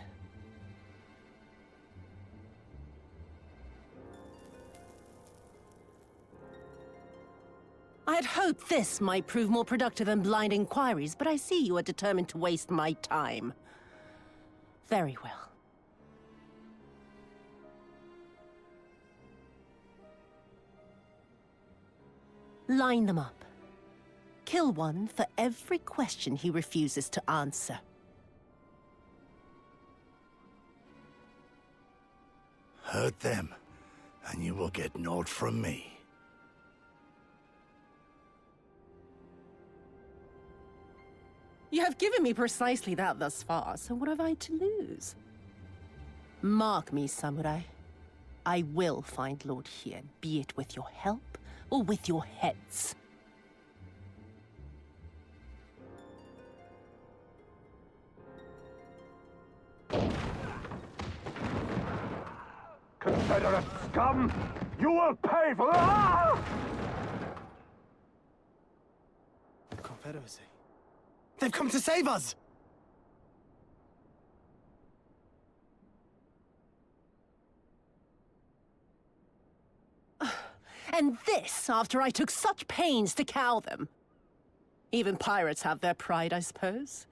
I had hoped this might prove more productive than blind inquiries, but I see you are determined to waste my time. Very well. Line them up. Kill one for every question he refuses to answer. Hurt them, and you will get naught from me. You have given me precisely that thus far, so what have I to lose? Mark me, samurai. I will find Lord Hien, be it with your help or with your heads. Confederate scum! You will pay for that! Confederacy. They've come to save us! And this after I took such pains to cow them. Even pirates have their pride, I suppose.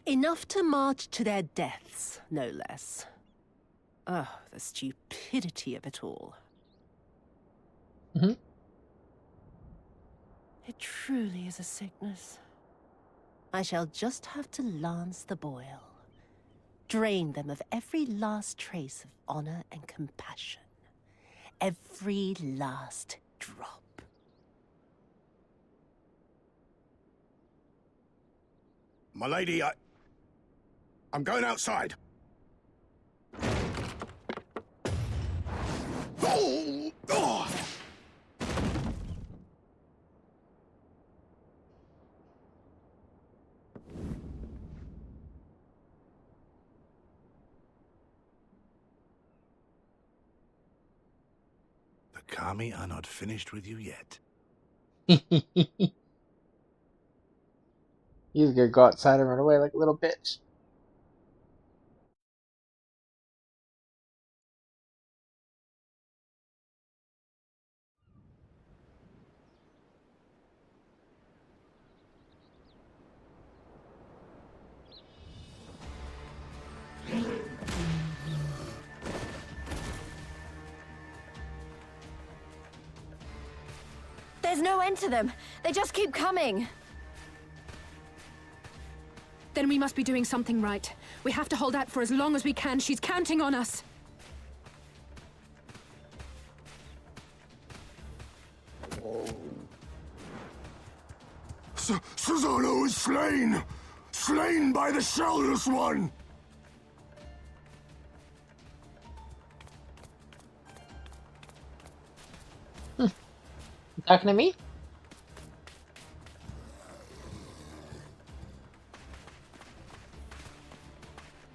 Enough to march to their deaths, no less. Oh, the stupidity of it all. Mm-hmm. It truly is a sickness. I shall just have to lance the boil. Drain them of every last trace of honor and compassion. Every last drop. My lady, I'm going outside. Oh! Oh! The Kami are not finished with you yet. He's gonna go outside and run away like a little bitch. There's no end to them. They just keep coming. Then we must be doing something right. We have to hold out for as long as we can. She's counting on us. Susanoo is slain! Slain by the Shellless One! You talking to me?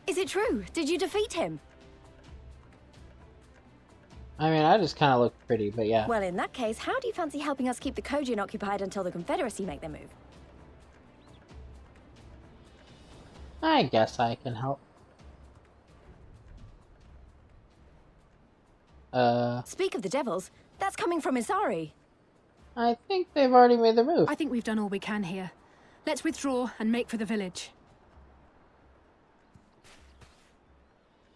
Is it true? Did you defeat him? I mean, I just kind of look pretty, but yeah. Well, in that case, how do you fancy helping us keep the Kojin occupied until the Confederacy make their move? I guess I can help. Speak of the devils, that's coming from Isari. I think they've already made their move. I think we've done all we can here. Let's withdraw and make for the village.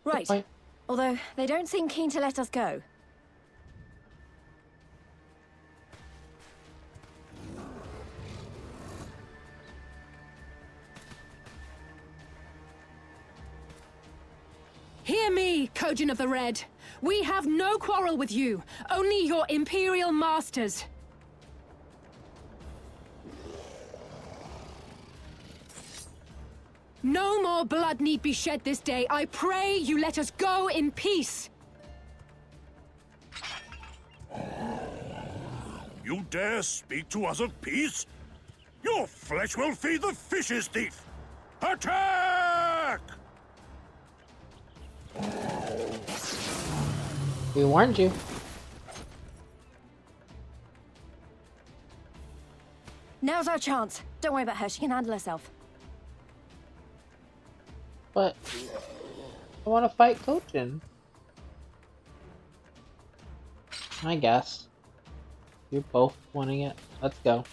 Right. point. Although, they don't seem keen to let us go. Hear me, Kojin of the Red. We have no quarrel with you, only your Imperial masters. No more blood need be shed this day. I pray you let us go in peace. You dare speak to us of peace? Your flesh will feed the fishes, thief! Attack! We warned you. Now's our chance. Don't worry about her, she can handle herself. But I want to fight Kojin. I guess. You're both wanting it. Let's go.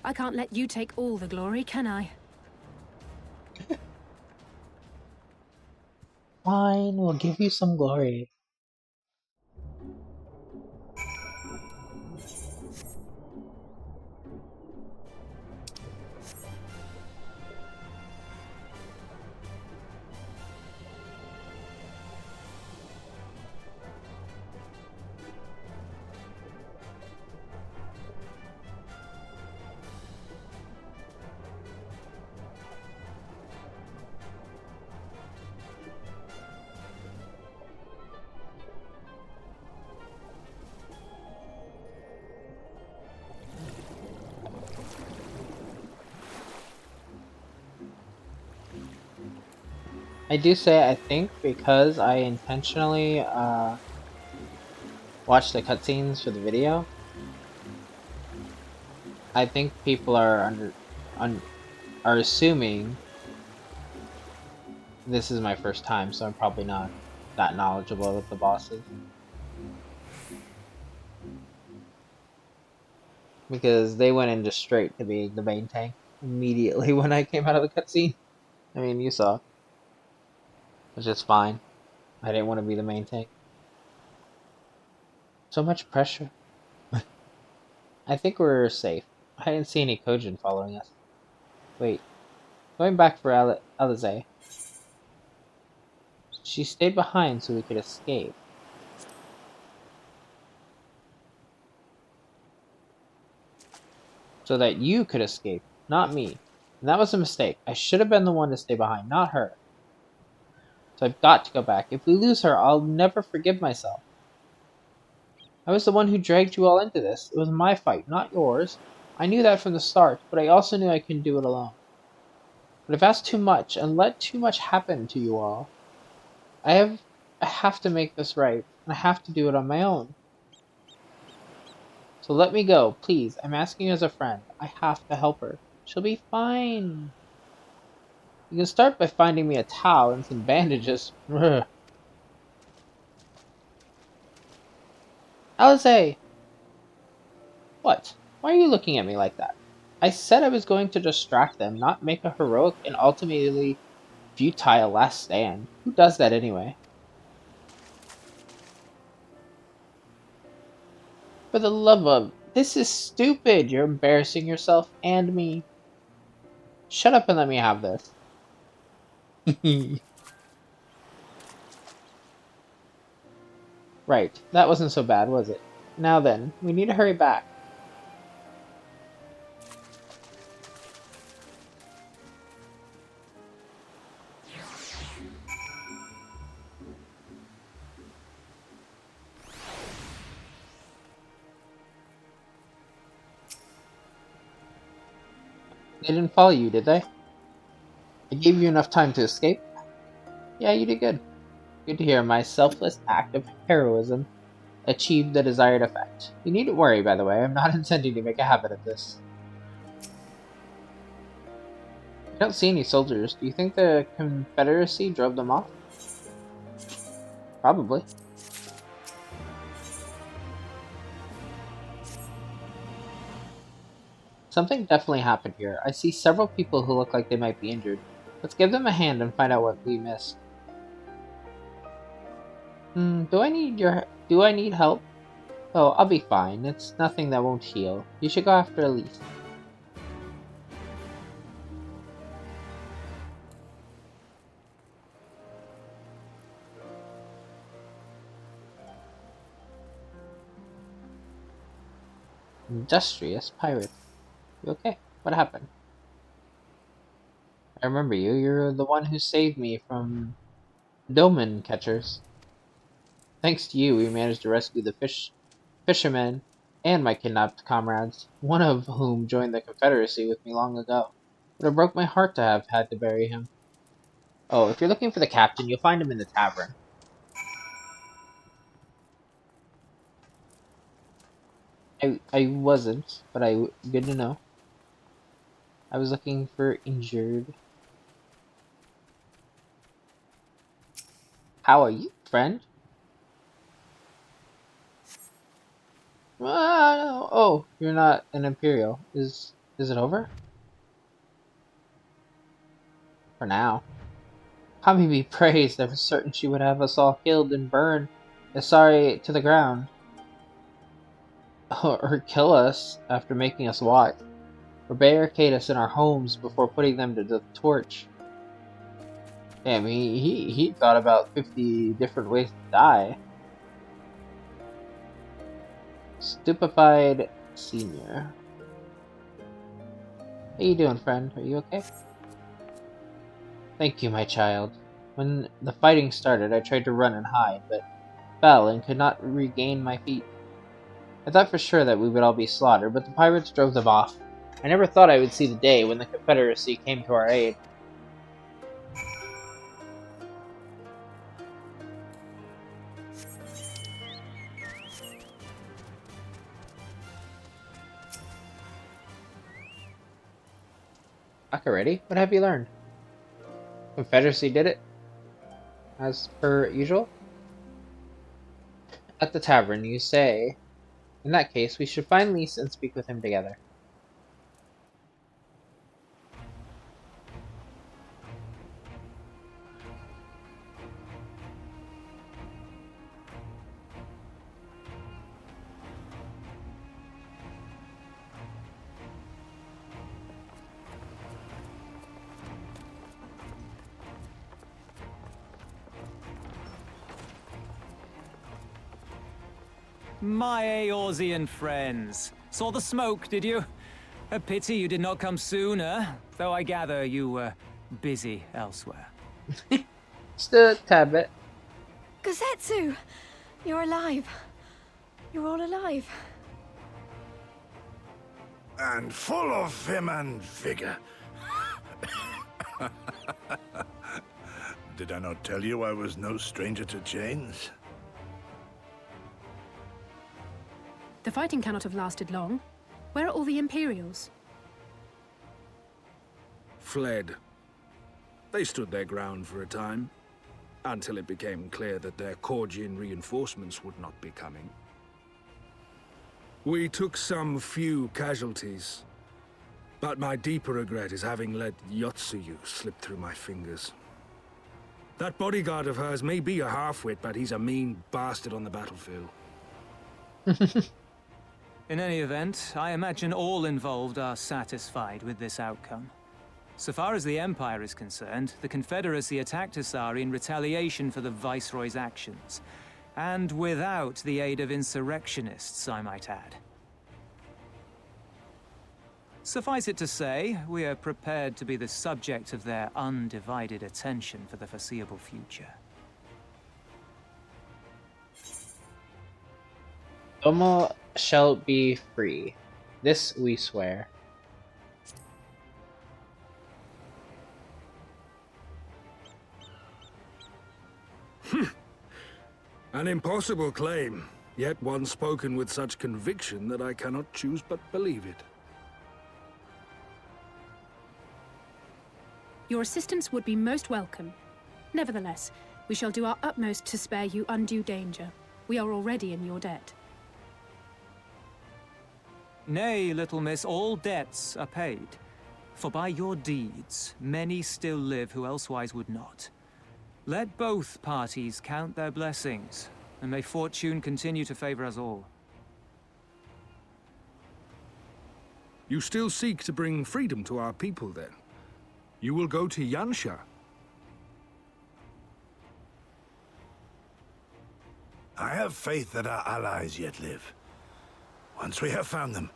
I can't let you take all the glory, can I? Fine, we'll give you some glory. I do say I think because I intentionally watched the cutscenes for the video. I think people are are assuming this is my first time, so I'm probably not that knowledgeable with the bosses. Because they went in just straight to being the main tank immediately when I came out of the cutscene. I mean, you saw. Which is fine. I didn't want to be the main tank. So much pressure. I think we're safe. I didn't see any Kojin following us. Wait. Going back for Alize. She stayed behind so we could escape. So that you could escape, not me. And that was a mistake. I should have been the one to stay behind, not her. So I've got to go back. If we lose her, I'll never forgive myself. I was the one who dragged you all into this. It was my fight, not yours. I knew that from the start, but I also knew I couldn't do it alone. But I've asked too much and let too much happen to you all. I have to make this right, and I have to do it on my own. So let me go, please. I'm asking you as a friend. I have to help her. She'll be fine. You can start by finding me a towel and some bandages. Alize! What? Why are you looking at me like that? I said I was going to distract them, not make a heroic and ultimately futile last stand. Who does that anyway? For the love of... This is stupid! You're embarrassing yourself and me. Shut up and let me have this. Right, that wasn't so bad, was it? Now then, we need to hurry back. They didn't follow you, did they? I gave you enough time to escape? Yeah, you did good. Good to hear my selfless act of heroism achieved the desired effect. You needn't worry, by the way. I'm not intending to make a habit of this. I don't see any soldiers. Do you think the Confederacy drove them off? Probably. Something definitely happened here. I see several people who look like they might be injured. Let's give them a hand and find out what we missed. Do I need help? Oh, I'll be fine. It's nothing that won't heal. You should go after Elise. Industrious pirate. You okay? What happened? I remember you. You're the one who saved me from Doman catchers. Thanks to you, we managed to rescue the fishermen and my kidnapped comrades, one of whom joined the Confederacy with me long ago. But it broke my heart to have had to bury him. Oh, if you're looking for the captain, you'll find him in the tavern. I wasn't, but good to know. I was looking for injured. How are you, friend? Oh, you're not an Imperial. Is it over? For now. Kami be praised, I was certain she would have us all killed and burned, sorry, to the ground. Or kill us after making us watch. Or barricade us in our homes before putting them to the torch. Damn, he thought about 50 different ways to die. Stupefied senior. How you doing, friend? Are you okay? Thank you, my child. When the fighting started, I tried to run and hide, but fell and could not regain my feet. I thought for sure that we would all be slaughtered, but the pirates drove them off. I never thought I would see the day when the Confederacy came to our aid. Back already? What have you learned? Confederacy did it? As per usual? At the tavern, you say. In that case, we should find Lise and speak with him together. My Eorzean friends. Saw the smoke, did you? A pity you did not come sooner, though I gather you were busy elsewhere. Just a tad bit. Gosetsu! You're alive. You're all alive. And full of vim and vigor. Did I not tell you I was no stranger to chains? The fighting cannot have lasted long. Where are all the Imperials? Fled. They stood their ground for a time, until it became clear that their Korgian reinforcements would not be coming. We took some few casualties, But my deeper regret is having let Yotsuyu slip through my fingers. That bodyguard of hers may be a half-wit, but he's a mean bastard on the battlefield. In any event, I imagine all involved are satisfied with this outcome. So far as the Empire is concerned, the Confederacy attacked Asari in retaliation for the Viceroy's actions. And without the aid of insurrectionists, I might add. Suffice it to say, we are prepared to be the subject of their undivided attention for the foreseeable future. Domo shall be free. This we swear. An impossible claim, yet one spoken with such conviction that I cannot choose but believe it. Your assistance would be most welcome. Nevertheless, we shall do our utmost to spare you undue danger. We are already in your debt. Nay, little miss, all debts are paid. For by your deeds, many still live who elsewise would not. Let both parties count their blessings, and may fortune continue to favor us all. You still seek to bring freedom to our people, then? You will go to Yansha. I have faith that our allies yet live. Once we have found them,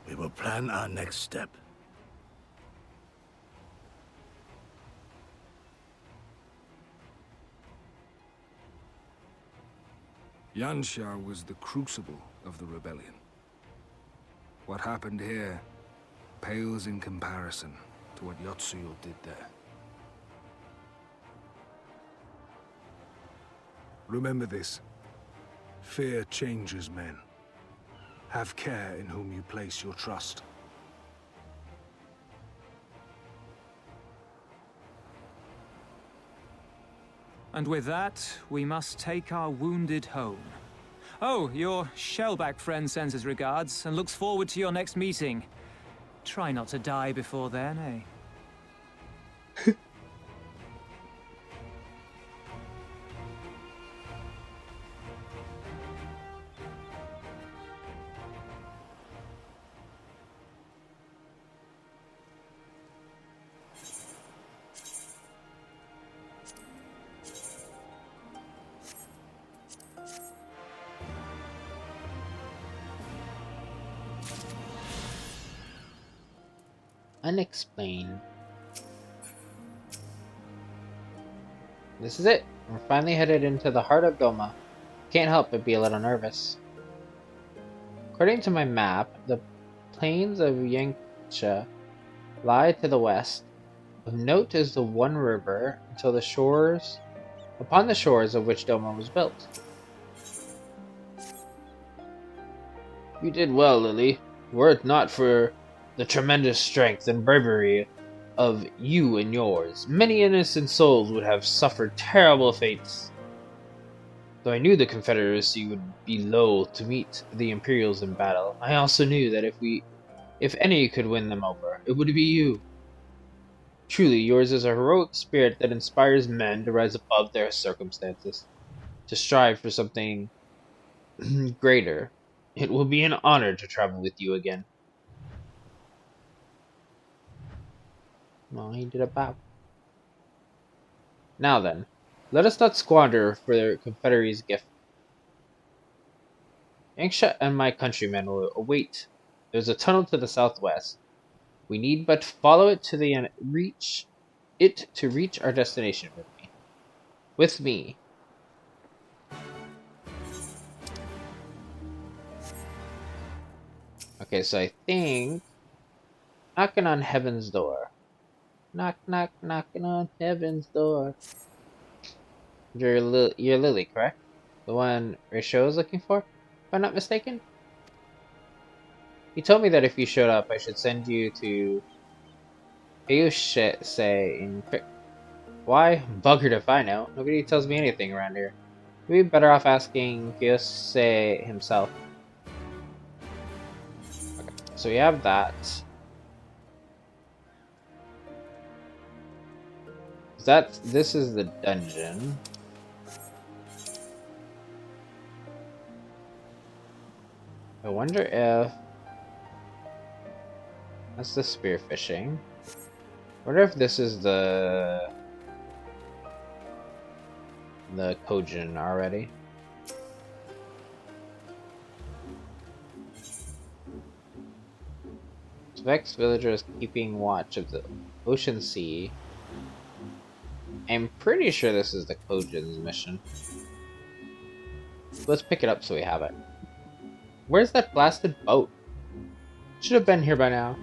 we will plan our next step. Yansha was the crucible of the rebellion. What happened here pales in comparison to what Yotsuyo did there. Remember this. Fear changes men. Have care in whom you place your trust. And with that, we must take our wounded home. Oh, your shellback friend sends his regards and looks forward to your next meeting. Try not to die before then, eh? Unexplained. This is it. We're finally headed into the heart of Doma. Can't help but be a little nervous. According to my map, the plains of Yancha lie to the west. Of note is the one river until the shores, upon the shores of which Doma was built. You did well, Lily. Were it not for the tremendous strength and bravery of you and yours, many innocent souls would have suffered terrible fates. Though I knew the Confederacy would be loath to meet the Imperials in battle, I also knew that if any could win them over, it would be you. Truly, yours is a heroic spirit that inspires men to rise above their circumstances, to strive for something greater. It will be an honor to travel with you again. Well, he did a bow. Now then, let us not squander for the Confederacy's gift. Yangsha and my countrymen will await. There's a tunnel to the southwest. We need but follow it to reach our destination with me. Okay, so I think knocking on heaven's door. Knock, knock, knocking on heaven's door. You're Lily, correct? The one Risho is looking for, if I'm not mistaken? He told me that if you showed up, I should send you to Hyusei in quick. Why? Buggered if I know. Nobody tells me anything around here. We'd be better off asking Hyusei himself. Okay, so we have that. This is the dungeon. I wonder if that's the spearfishing. I wonder if this is the Kojin already. Vex villager is keeping watch of the ocean sea. I'm pretty sure this is the Kojin's mission. Let's pick it up so we have it. Where's that blasted boat? Should have been here by now.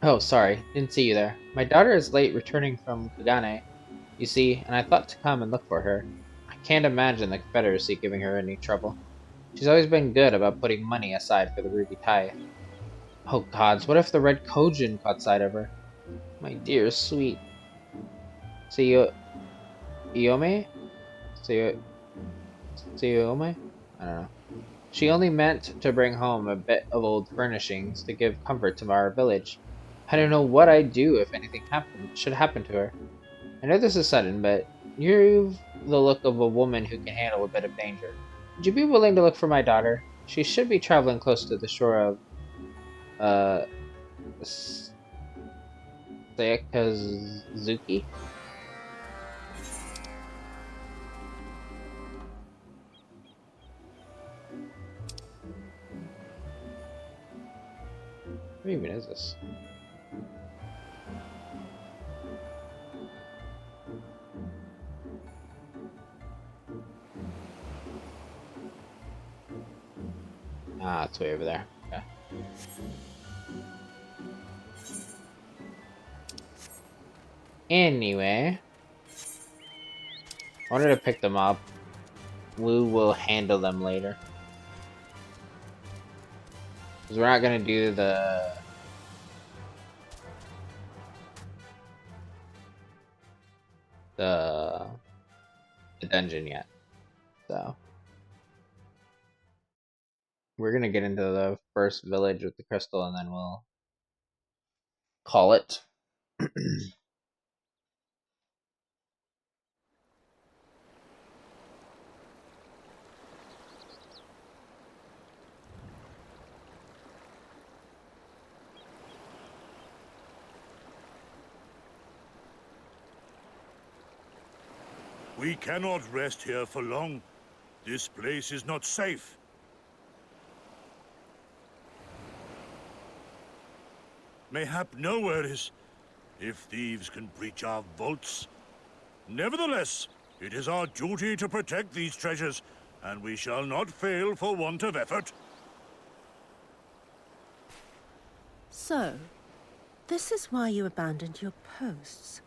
Oh, sorry. Didn't see you there. My daughter is late returning from Kugane, you see, and I thought to come and look for her. I can't imagine the Confederacy giving her any trouble. She's always been good about putting money aside for the Ruby Tithe. Oh gods, what if the Red Kojin caught sight of her? My dear sweet. Iome? Iome? I don't know. She only meant to bring home a bit of old furnishings to give comfort to our village. I don't know what I'd do if anything should happen to her. I know this is sudden, but you've the look of a woman who can handle a bit of danger. Would you be willing to look for my daughter? She should be traveling close to the shore of, Sayakazuki? What even is this? Ah, it's way over there. Okay. Anyway, I wanted to pick them up. We will handle them later. Because we're not going to do the dungeon yet. So we're going to get into the first village with the crystal and then we'll call it. We cannot rest here for long. This place is not safe. Mayhap nowhere is, if thieves can breach our vaults. Nevertheless, it is our duty to protect these treasures, and we shall not fail for want of effort. So, this is why you abandoned your posts.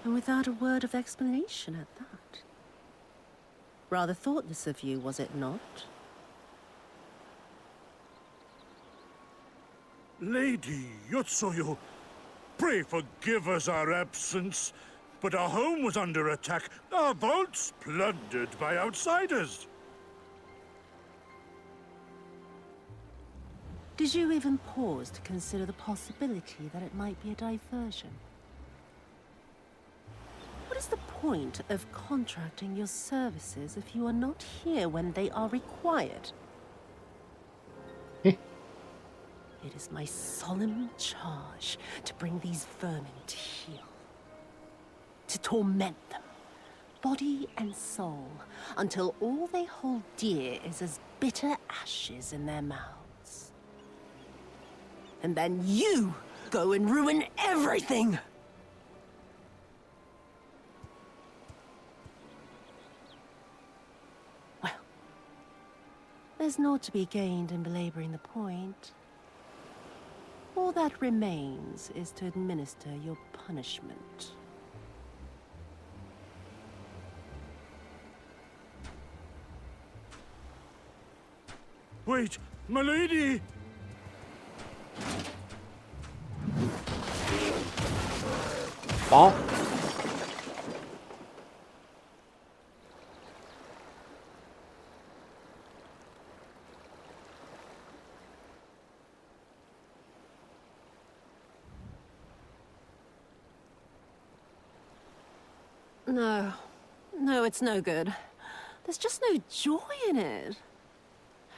And without a word of explanation at that. Rather thoughtless of you, was it not? Lady Yotsuyo, pray forgive us our absence, but our home was under attack, our vaults plundered by outsiders. Did you even pause to consider the possibility that it might be a diversion? What is the point of contracting your services if you are not here when they are required? It is my solemn charge to bring these vermin to heel. To torment them, body and soul, until all they hold dear is as bitter ashes in their mouths. And then you go and ruin everything! Well, there's naught to be gained in belaboring the point. All that remains is to administer your punishment. Wait, my lady! Bonk. No. No, it's no good. There's just no joy in it.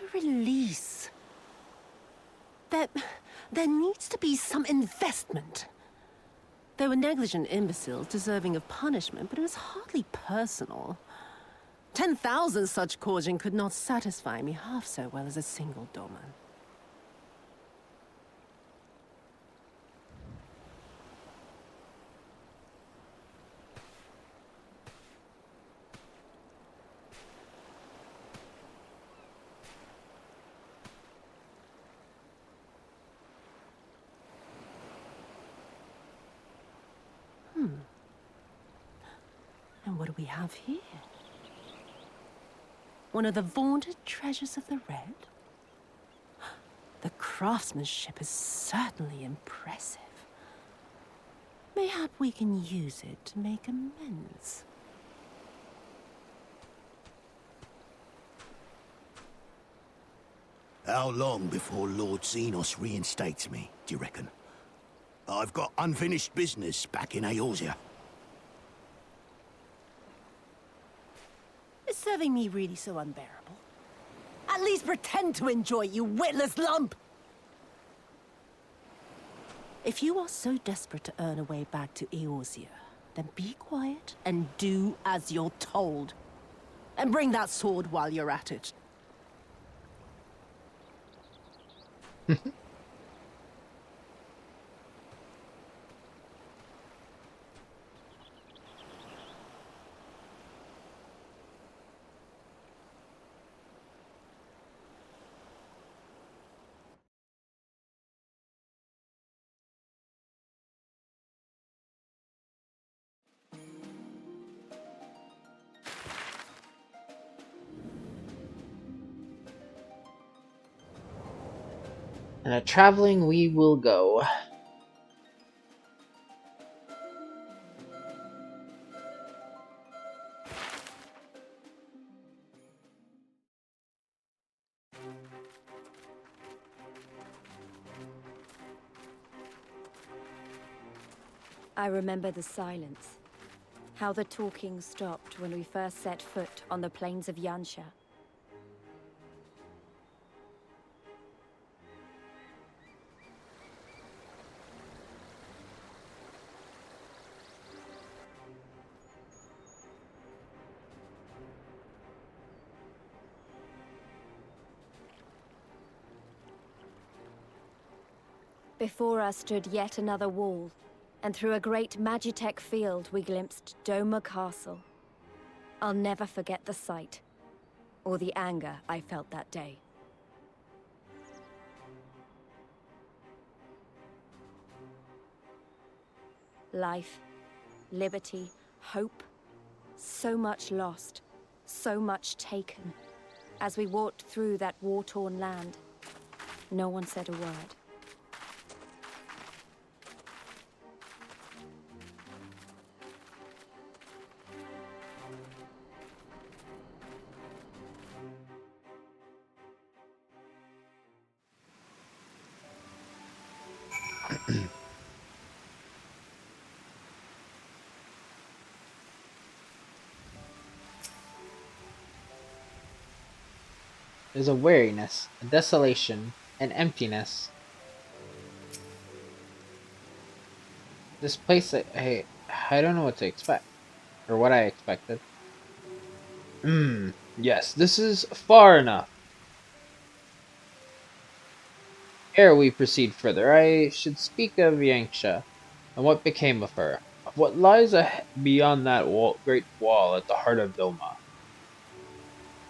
No release. There needs to be some investment. They were negligent imbeciles deserving of punishment, but it was hardly personal. 10,000 such Korjin could not satisfy me half so well as a single doman. And what do we have here? One of the vaunted treasures of the Red? The craftsmanship is certainly impressive. Mayhap we can use it to make amends. How long before Lord Xenos reinstates me, do you reckon? I've got unfinished business back in Eorzea. Is serving me really so unbearable? At least pretend to enjoy it, you witless lump! If you are so desperate to earn a way back to Eorzea, then be quiet and do as you're told. And bring that sword while you're at it. And a traveling we will go. I remember the silence. How the talking stopped when we first set foot on the plains of Yansha. Before us stood yet another wall, and through a great Magitech field we glimpsed Doma Castle. I'll never forget the sight, or the anger I felt that day. Life, liberty, hope, so much lost, so much taken. As we walked through that war-torn land, no one said a word. There's a weariness, a desolation, an emptiness. This place, I don't know what to expect. Or what I expected. Yes, this is far enough. Ere we proceed further, I should speak of Yanxia, and what became of her, of what lies beyond that great wall at the heart of Doma.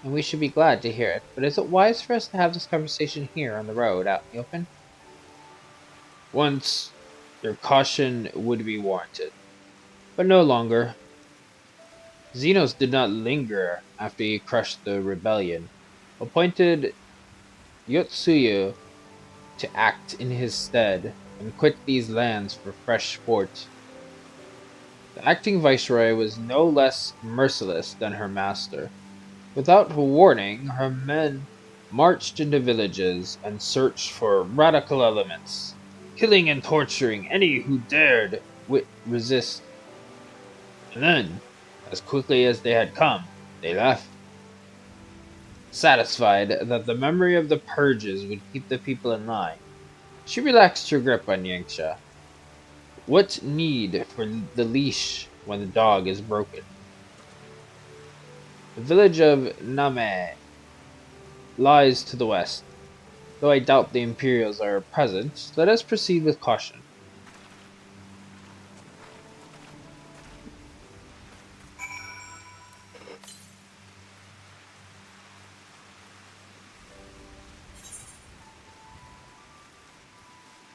And we should be glad to hear it, but is it wise for us to have this conversation here on the road out in the open? Once, your caution would be warranted, but no longer. Xenos did not linger after he crushed the rebellion, appointed Yotsuyu to act in his stead, and quit these lands for fresh sport. The acting viceroy was no less merciless than her master. Without warning, her men marched into villages and searched for radical elements, killing and torturing any who dared resist. And then, As quickly as they had come, they left. Satisfied that the memory of the purges would keep the people in line, she relaxed her grip on Yanxia. What need for the leash when the dog is broken? The village of Name lies to the west. Though I doubt the Imperials are present, let us proceed with caution.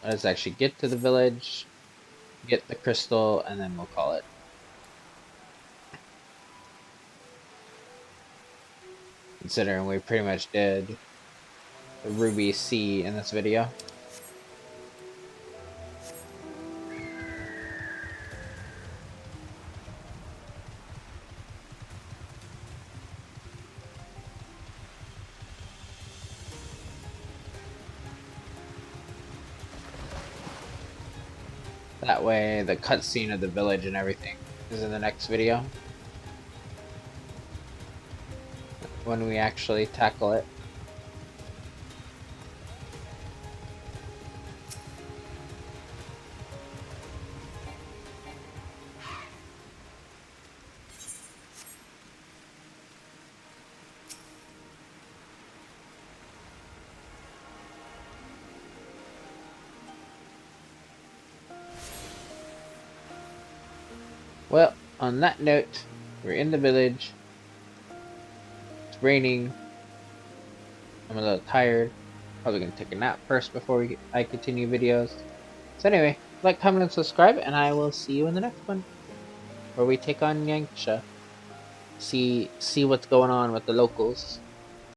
Let us actually get to the village, get the crystal, and then we'll call it. Considering we pretty much did the Ruby C in this video. That way the cutscene of the village and everything is in the next video. When we actually tackle it. Well, on that note, we're in the village. It's raining. I'm a little tired. Probably gonna take a nap first before I continue videos. So anyway, like, comment, and subscribe, and I will see you in the next one, where we take on Yanxia. See what's going on with the locals.